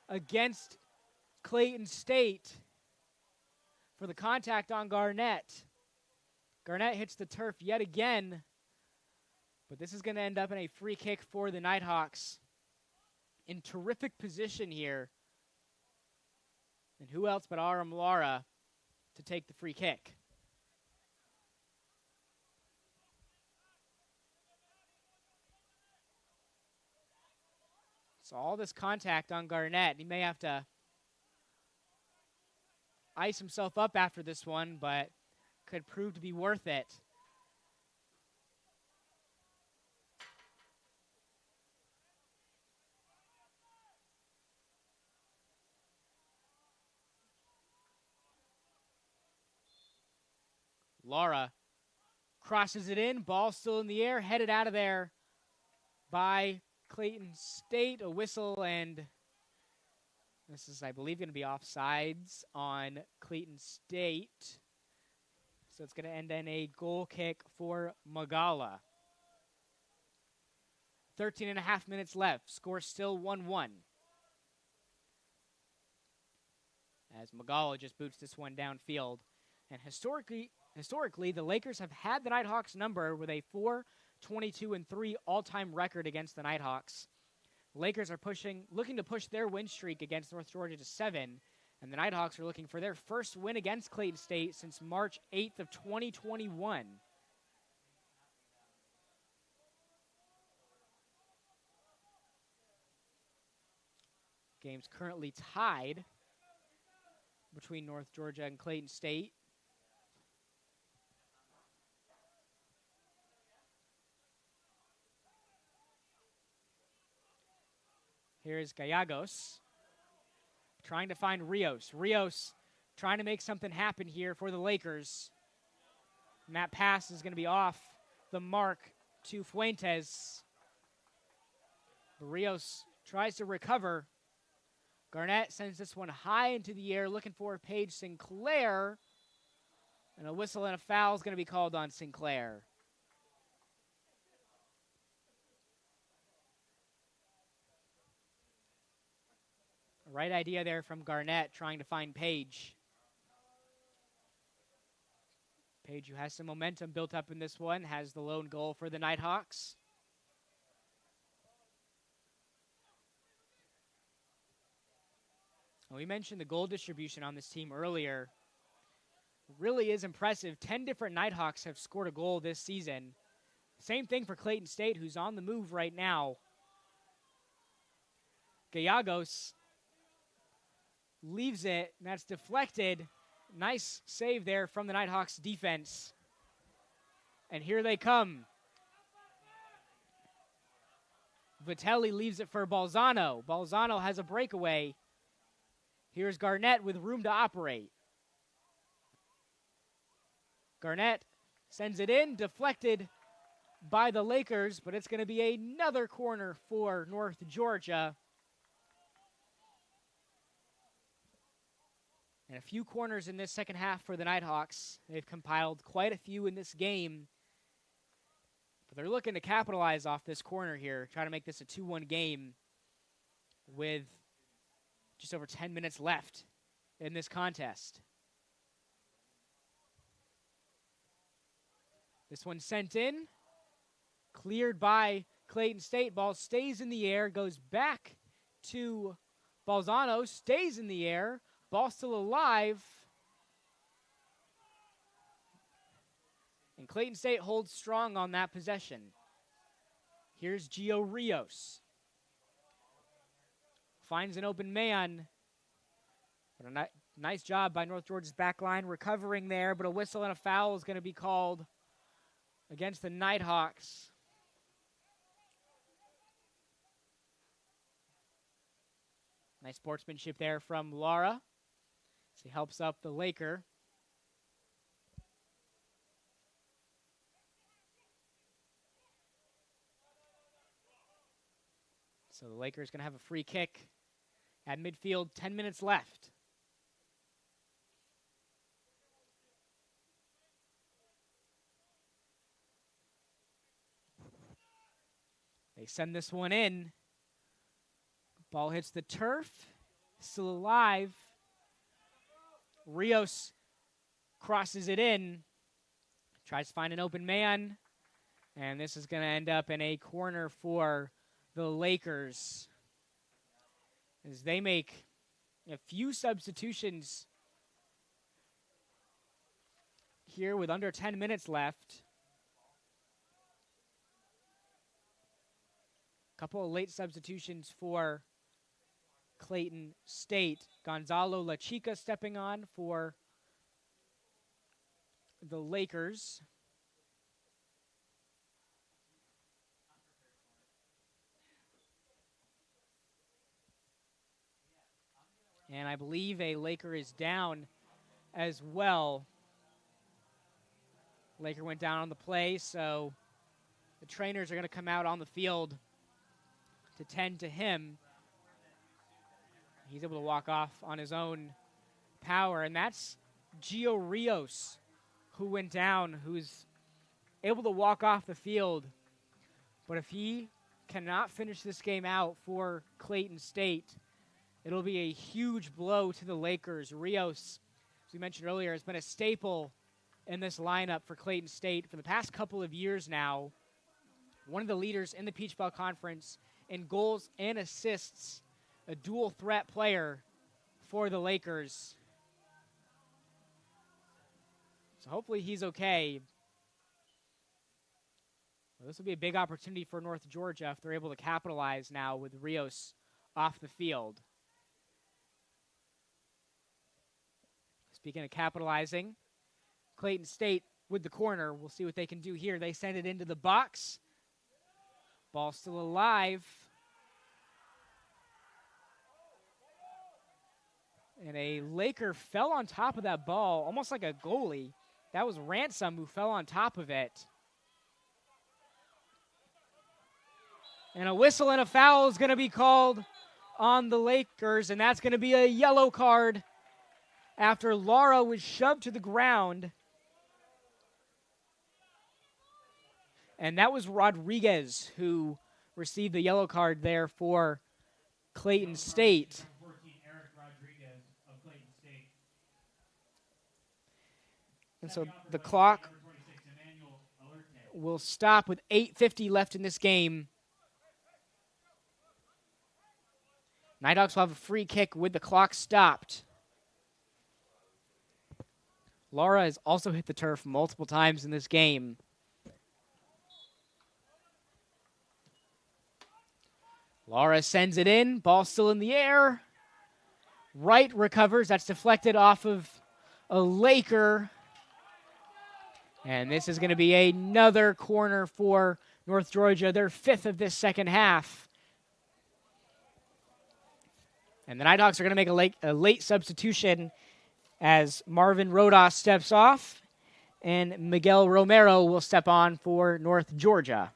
against Clayton State for the contact on Garnett. Garnett hits the turf yet again. But this is going to end up in a free kick for the Nighthawks. In terrific position here. And who else but Aram Lara to take the free kick. So all this contact on Garnett. He may have to ice himself up after this one, but could prove to be worth it. Laura crosses it in. Ball still in the air. Headed out of there by Clayton State. A whistle, and this is, I believe, going to be offsides on Clayton State. So it's going to end in a goal kick for Magala. 13 and a half minutes left. Score still 1-1. As Magala just boots this one downfield. And historically, the Lakers have had the Nighthawks number with a 4-22-3 all-time record against the Nighthawks. The Lakers are looking to push their win streak against North Georgia to 7, and the Nighthawks are looking for their first win against Clayton State since March 8th of 2021. Game's currently tied between North Georgia and Clayton State. Here's Gallegos trying to find Rios. Rios trying to make something happen here for the Lakers. And that pass is going to be off the mark to Fuentes. Rios tries to recover. Garnett sends this one high into the air, looking for Paige Sinclair. And a whistle and a foul is going to be called on Sinclair. Right idea there from Garnett, trying to find Paige. Paige, who has some momentum built up in this one, has the lone goal for the Nighthawks. We mentioned the goal distribution on this team earlier. It really is impressive. 10 different Nighthawks have scored a goal this season. Same thing for Clayton State, who's on the move right now. Gallegos leaves it, and that's deflected. Nice save there from the Nighthawks defense. And here they come. Vitelli leaves it for Balzano. Balzano has a breakaway. Here's Garnett with room to operate. Garnett sends it in, deflected by the Lakers, but it's going to be another corner for North Georgia. And a few corners in this second half for the Nighthawks. They've compiled quite a few in this game. But they're looking to capitalize off this corner here, try to make this a 2-1 game with just over 10 minutes left in this contest. This one sent in, cleared by Clayton State. Ball stays in the air, goes back to Balzano, stays in the air. Ball still alive. And Clayton State holds strong on that possession. Here's Gio Rios. Finds an open man. But a nice job by North Georgia's back line recovering there, but a whistle and a foul is going to be called against the Nighthawks. Nice sportsmanship there from Lara. He helps up the Laker. So the Lakers going to have a free kick at midfield, 10 minutes left. They send this one in. Ball hits the turf, still alive. Rios crosses it in, tries to find an open man, and this is going to end up in a corner for the Lakers as they make a few substitutions here with under 10 minutes left. A couple of late substitutions for Clayton State. Gonzalo La Chica stepping on for the Lakers. And I believe a Laker is down as well. Laker went down on the play, so the trainers are going to come out on the field to tend to him. He's able to walk off on his own power, and that's Gio Rios who went down, who's able to walk off the field. But if he cannot finish this game out for Clayton State, it'll be a huge blow to the Lakers. Rios, as we mentioned earlier, has been a staple in this lineup for Clayton State for the past couple of years now. One of the leaders in the Peach Belt Conference in goals and assists, a dual threat player for the Lakers. So hopefully he's okay. Well, this will be a big opportunity for North Georgia if they're able to capitalize now with Rios off the field. Speaking of capitalizing, Clayton State with the corner. We'll see what they can do here. They send it into the box. Ball still alive. And a Laker fell on top of that ball, almost like a goalie. That was Ransom who fell on top of it. And a whistle and a foul is going to be called on the Lakers, and that's going to be a yellow card after Lara was shoved to the ground. And that was Rodriguez who received the yellow card there for Clayton State. And so the clock will stop with 8:50 left in this game. Nighthawks will have a free kick with the clock stopped. Lara has also hit the turf multiple times in this game. Lara sends it in. Ball still in the air. Wright recovers. That's deflected off of a Laker. And this is going to be another corner for North Georgia, their fifth of this second half. And the Nighthawks are going to make a late substitution as Marvin Rodas steps off, and Miguel Romero will step on for North Georgia.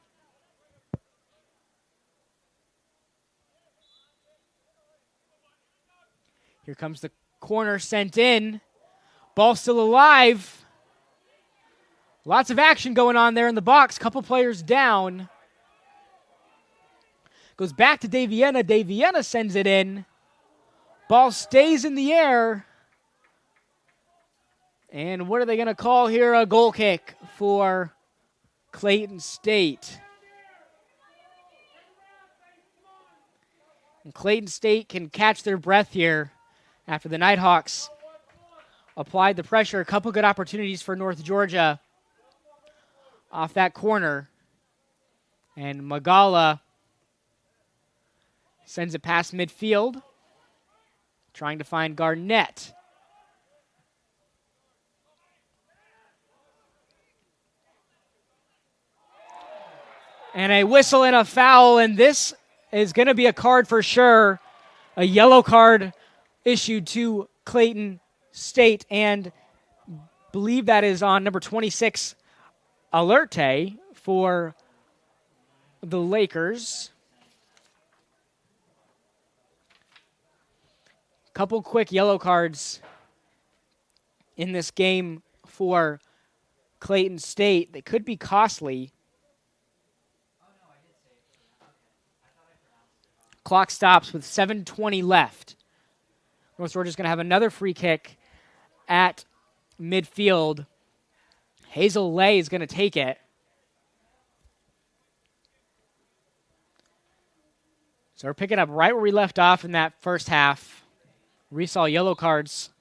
Here comes the corner sent in. Ball still alive. Lots of action going on there in the box. Couple players down. Goes back to Daviena. Daviena sends it in. Ball stays in the air. And what are they going to call here? A goal kick for Clayton State. And Clayton State can catch their breath here after the Nighthawks applied the pressure. A couple good opportunities for North Georgia off that corner. And Magala sends it past midfield, trying to find Garnett. And a whistle and a foul, and this is going to be a card for sure. A yellow card issued to Clayton State, and believe that is on number 26, Alerte, for the Lakers. Couple quick yellow cards in this game for Clayton State. They could be costly. Clock stops with 7:20 left. North Georgia's going to have another free kick at midfield. Hazel Lay is going to take it. So we're picking up right where we left off in that first half. We saw yellow cards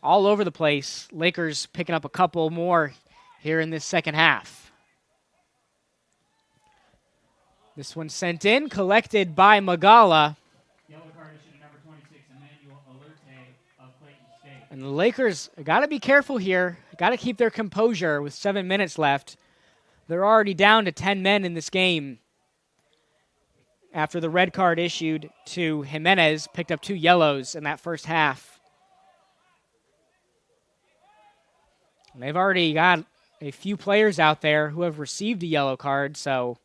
all over the place. Lakers picking up a couple more here in this second half. This one sent in, collected by Magala. Yellow card issued to number 26, Emmanuel Alerte of Clayton State. And the Lakers got to be careful here. got to keep their composure with 7 minutes left. They're already down to 10 men in this game after the red card issued to Jimenez picked up 2 yellows in that first half. And they've already got a few players out there who have received a yellow card, so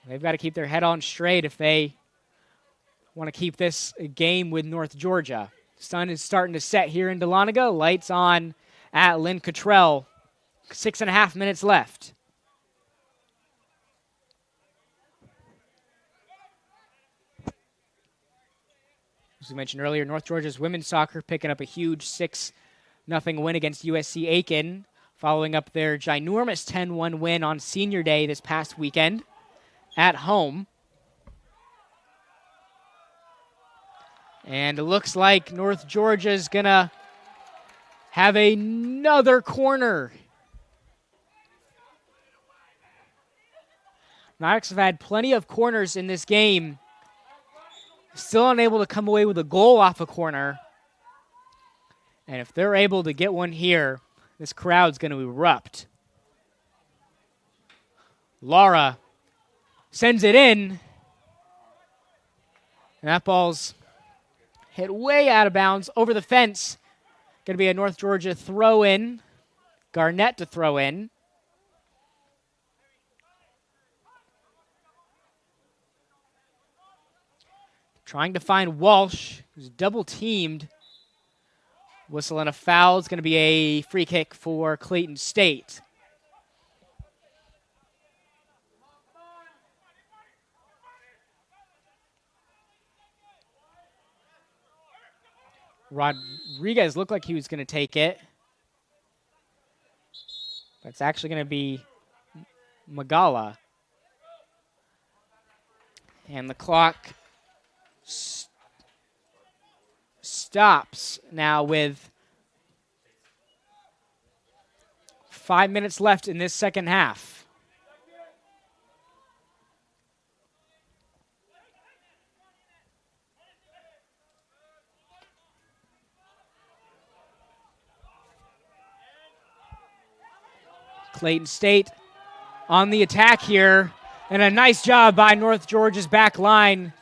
they've got to keep their head on straight if they want to keep this game with North Georgia. Sun is starting to set here in Dahlonega. Lights on at Lynn Cottrell. 6.5 minutes left. As we mentioned earlier, North Georgia's women's soccer picking up a huge 6-0 win against USC Aiken, following up their ginormous 10-1 win on Senior Day this past weekend at home. And it looks like North Georgia's going to have another corner. Nighthawks have had plenty of corners in this game. Still unable to come away with a goal off a corner. And if they're able to get one here, this crowd's going to erupt. Lara sends it in. And that ball's hit way out of bounds over the fence. Going to be a North Georgia throw-in. Garnett to throw in. Trying to find Walsh, who's double-teamed. Whistle and a foul. It's going to be a free kick for Clayton State. Rodriguez looked like he was going to take it. That's actually going to be Magala. And the clock stops now with 5 minutes left in this second half. Clayton State on the attack here, and a nice job by North Georgia's back line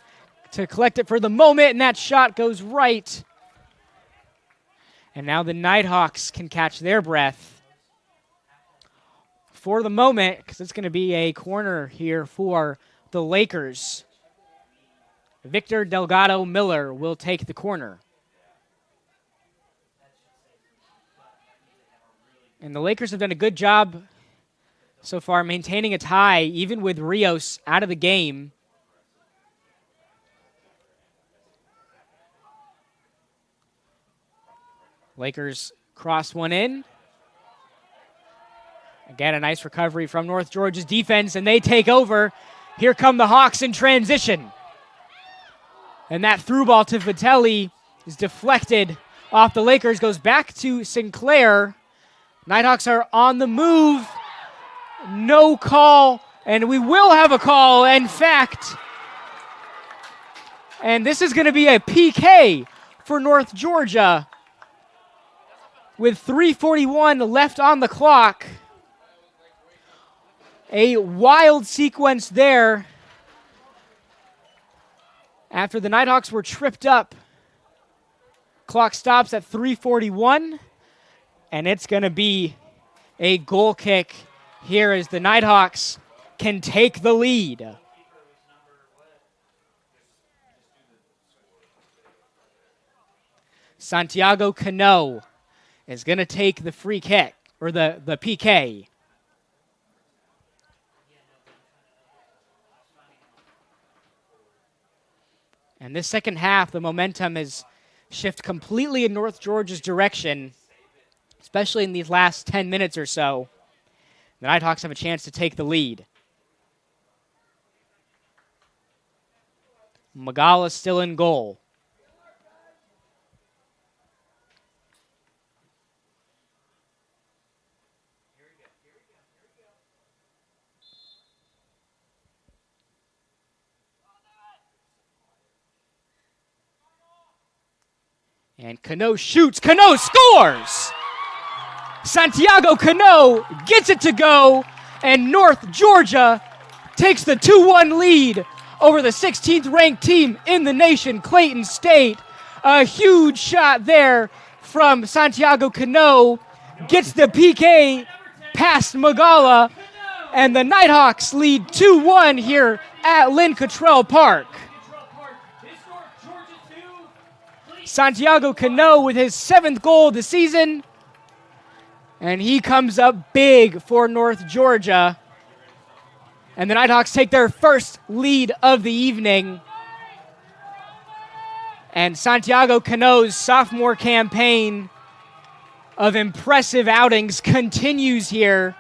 to collect it for the moment, and that shot goes right. And now the Nighthawks can catch their breath for the moment, because it's going to be a corner here for the Lakers. Victor Delgado Miller will take the corner. And the Lakers have done a good job so far maintaining a tie, even with Rios out of the game. Lakers cross one in. Again, a nice recovery from North Georgia's defense, and they take over. Here come the Hawks in transition. And that through ball to Vitelli is deflected off the Lakers, goes back to Sinclair. Nighthawks are on the move. No call, and we will have a call, in fact. And this is going to be a PK for North Georgia with 3:41 left on the clock. A wild sequence there after the Nighthawks were tripped up. Clock stops at 3:41, and it's going to be a goal kick here as the Nighthawks can take the lead. Santiago Cano is going to take the free kick, or the PK. And this second half, the momentum has shifted completely in North Georgia's direction, especially in these last 10 minutes or so. The Nighthawks have a chance to take the lead. Magala still in goal. And Cano shoots. Cano scores! Santiago Cano gets it to go, and North Georgia takes the 2-1 lead over the 16th ranked team in the nation, Clayton State. A huge shot there from Santiago Cano. Gets the PK past Magala, and the Nighthawks lead 2-1 here at Lynn Cottrell Park. Santiago Cano with his 7th goal of the season, and he comes up big for North Georgia. And the Nighthawks take their first lead of the evening. And Santiago Cano's sophomore campaign of impressive outings continues here.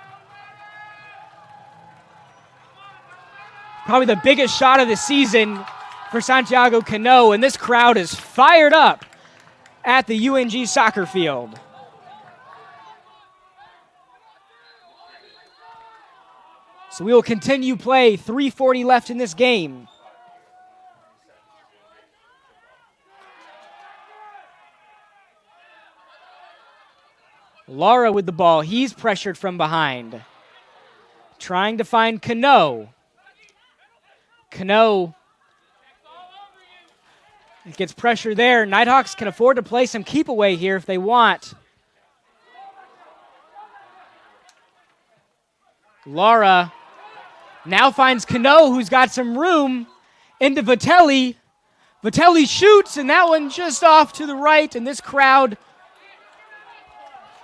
Probably the biggest shot of the season for Santiago Cano, and this crowd is fired up at the UNG soccer field. So we will continue play. 3:40 left in this game. Lara with the ball. He's pressured from behind. Trying to find Cano. Cano gets pressure there. Nighthawks can afford to play some keep away here if they want. Lara now finds Cano, who's got some room, into Vitelli. Vitelli shoots, and that one just off to the right, and this crowd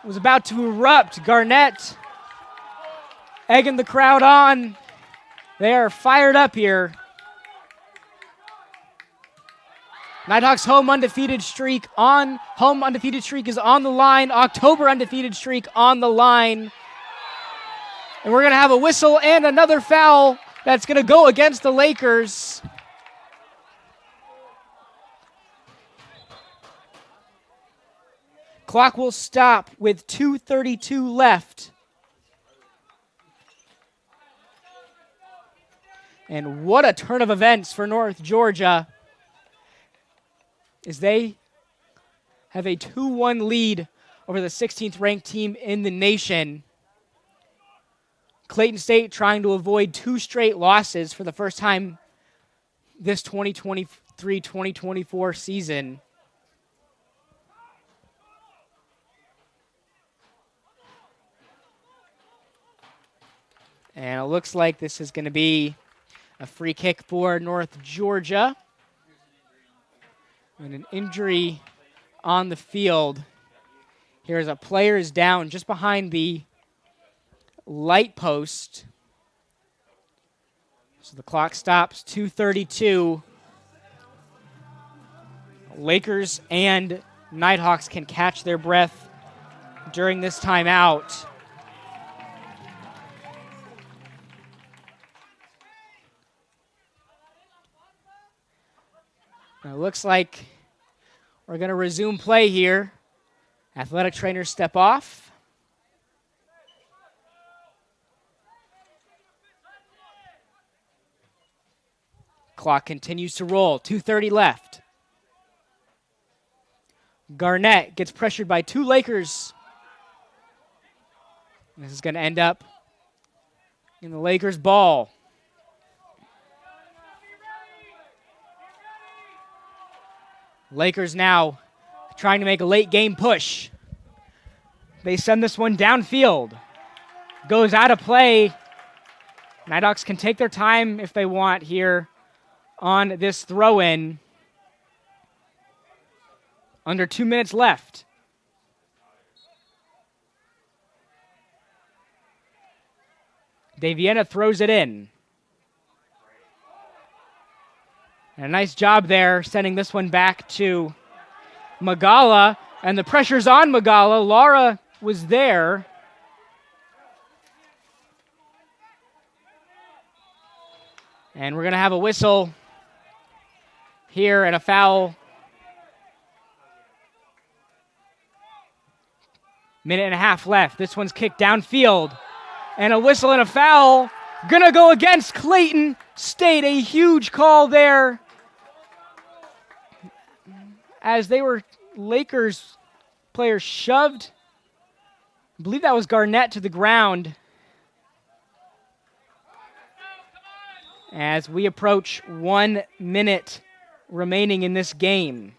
was about to erupt. Garnett egging the crowd on. They are fired up here. Nighthawks home undefeated streak is on the line. October undefeated streak on the line. And we're going to have a whistle and another foul that's going to go against the Lakers. Clock will stop with 2:32 left. And what a turn of events for North Georgia, as they have a 2-1 lead over the 16th ranked team in the nation. Clayton State trying to avoid 2 straight losses for the first time this 2023-2024 season. And it looks like this is going to be a free kick for North Georgia. And an injury on the field. Here's a player is down just behind the light post. So the clock stops, 2:32. Lakers and Nighthawks can catch their breath during this timeout. Now it looks like we're going to resume play here. Athletic trainers step off. Clock continues to roll. 2:30 left. Garnett gets pressured by 2 Lakers. This is going to end up in the Lakers' ball. Lakers now trying to make a late game push. They send this one downfield. Goes out of play. Nighthawks can take their time if they want here on this throw-in. Under 2 minutes left. De Viena throws it in. And a nice job there, sending this one back to Magala. And the pressure's on Magala. Lara was there. And we're going to have a whistle here and a foul. Minute and a half left. This one's kicked downfield. And a whistle and a foul. Gonna go against Clayton State. A huge call there, as they were Lakers player shoved, I believe that was Garnett, to the ground. As we approach 1 minute remaining in this game.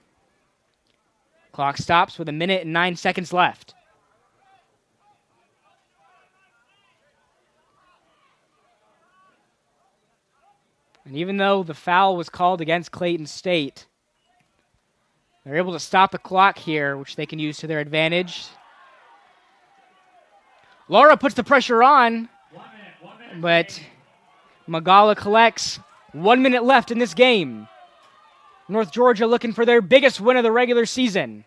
Clock stops with 1 minute and 9 seconds left. And even though the foul was called against Clayton State, they're able to stop the clock here, which they can use to their advantage. Laura puts the pressure on, but Magala collects. 1 minute left in this game. North Georgia looking for their biggest win of the regular season.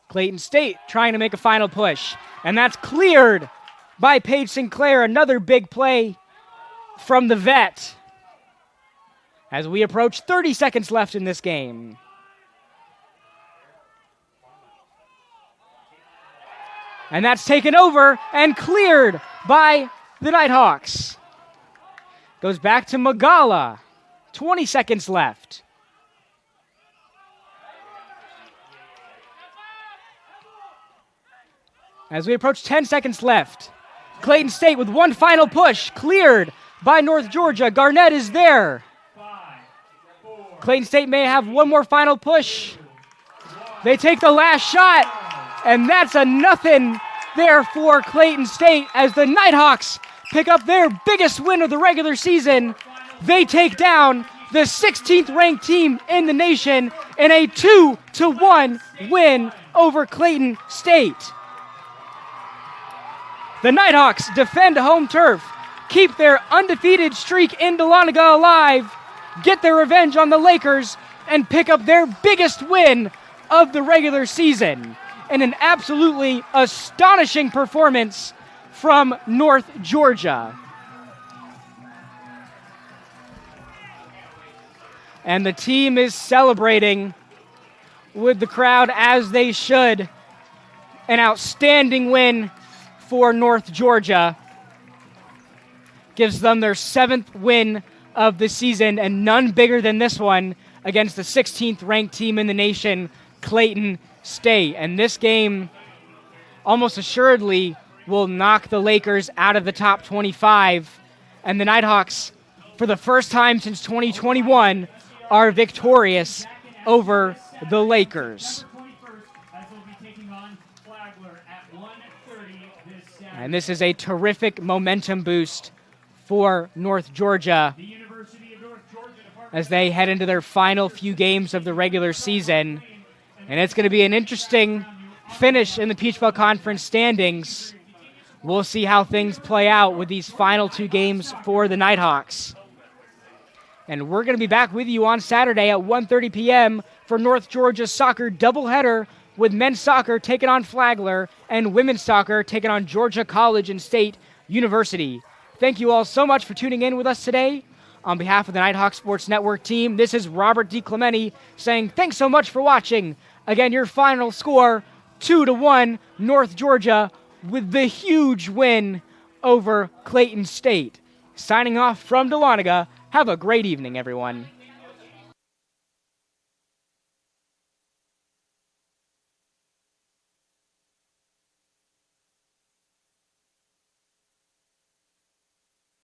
Clayton State trying to make a final push. And that's cleared by Paige Sinclair. Another big play from the vet. As we approach 30 seconds left in this game. And that's taken over and cleared by the Nighthawks. Goes back to Magala. 20 seconds left. As we approach 10 seconds left, Clayton State with one final push, cleared by North Georgia. Garnett is there. Clayton State may have one more final push. They take the last shot, and that's a nothing there for Clayton State as the Nighthawks pick up their biggest win of the regular season. They take down the 16th ranked team in the nation in a 2-1 win over Clayton State. The Nighthawks defend home turf, keep their undefeated streak in Dahlonega alive, get their revenge on the Lakers, and pick up their biggest win of the regular season in an absolutely astonishing performance from North Georgia. And the team is celebrating with the crowd as they should. An outstanding win for North Georgia. Gives them their 7th win of the season, and none bigger than this one against the 16th ranked team in the nation, Clayton State. And this game almost assuredly will knock the Lakers out of the top 25. And the Nighthawks, for the first time since 2021, are victorious over the Lakers. And this is a terrific momentum boost for North Georgia as they head into their final few games of the regular season. And it's going to be an interesting finish in the Peach Belt Conference standings. We'll see how things play out with these final 2 games for the Nighthawks. And we're going to be back with you on Saturday at 1:30 p.m. for North Georgia's soccer doubleheader, with men's soccer taking on Flagler and women's soccer taking on Georgia College and State University. Thank you all so much for tuning in with us today. On behalf of the Nighthawk Sports Network team, this is Robert DiClemente saying thanks so much for watching. Again, your final score, 2-1, North Georgia with the huge win over Clayton State. Signing off from Dahlonega, have a great evening, everyone.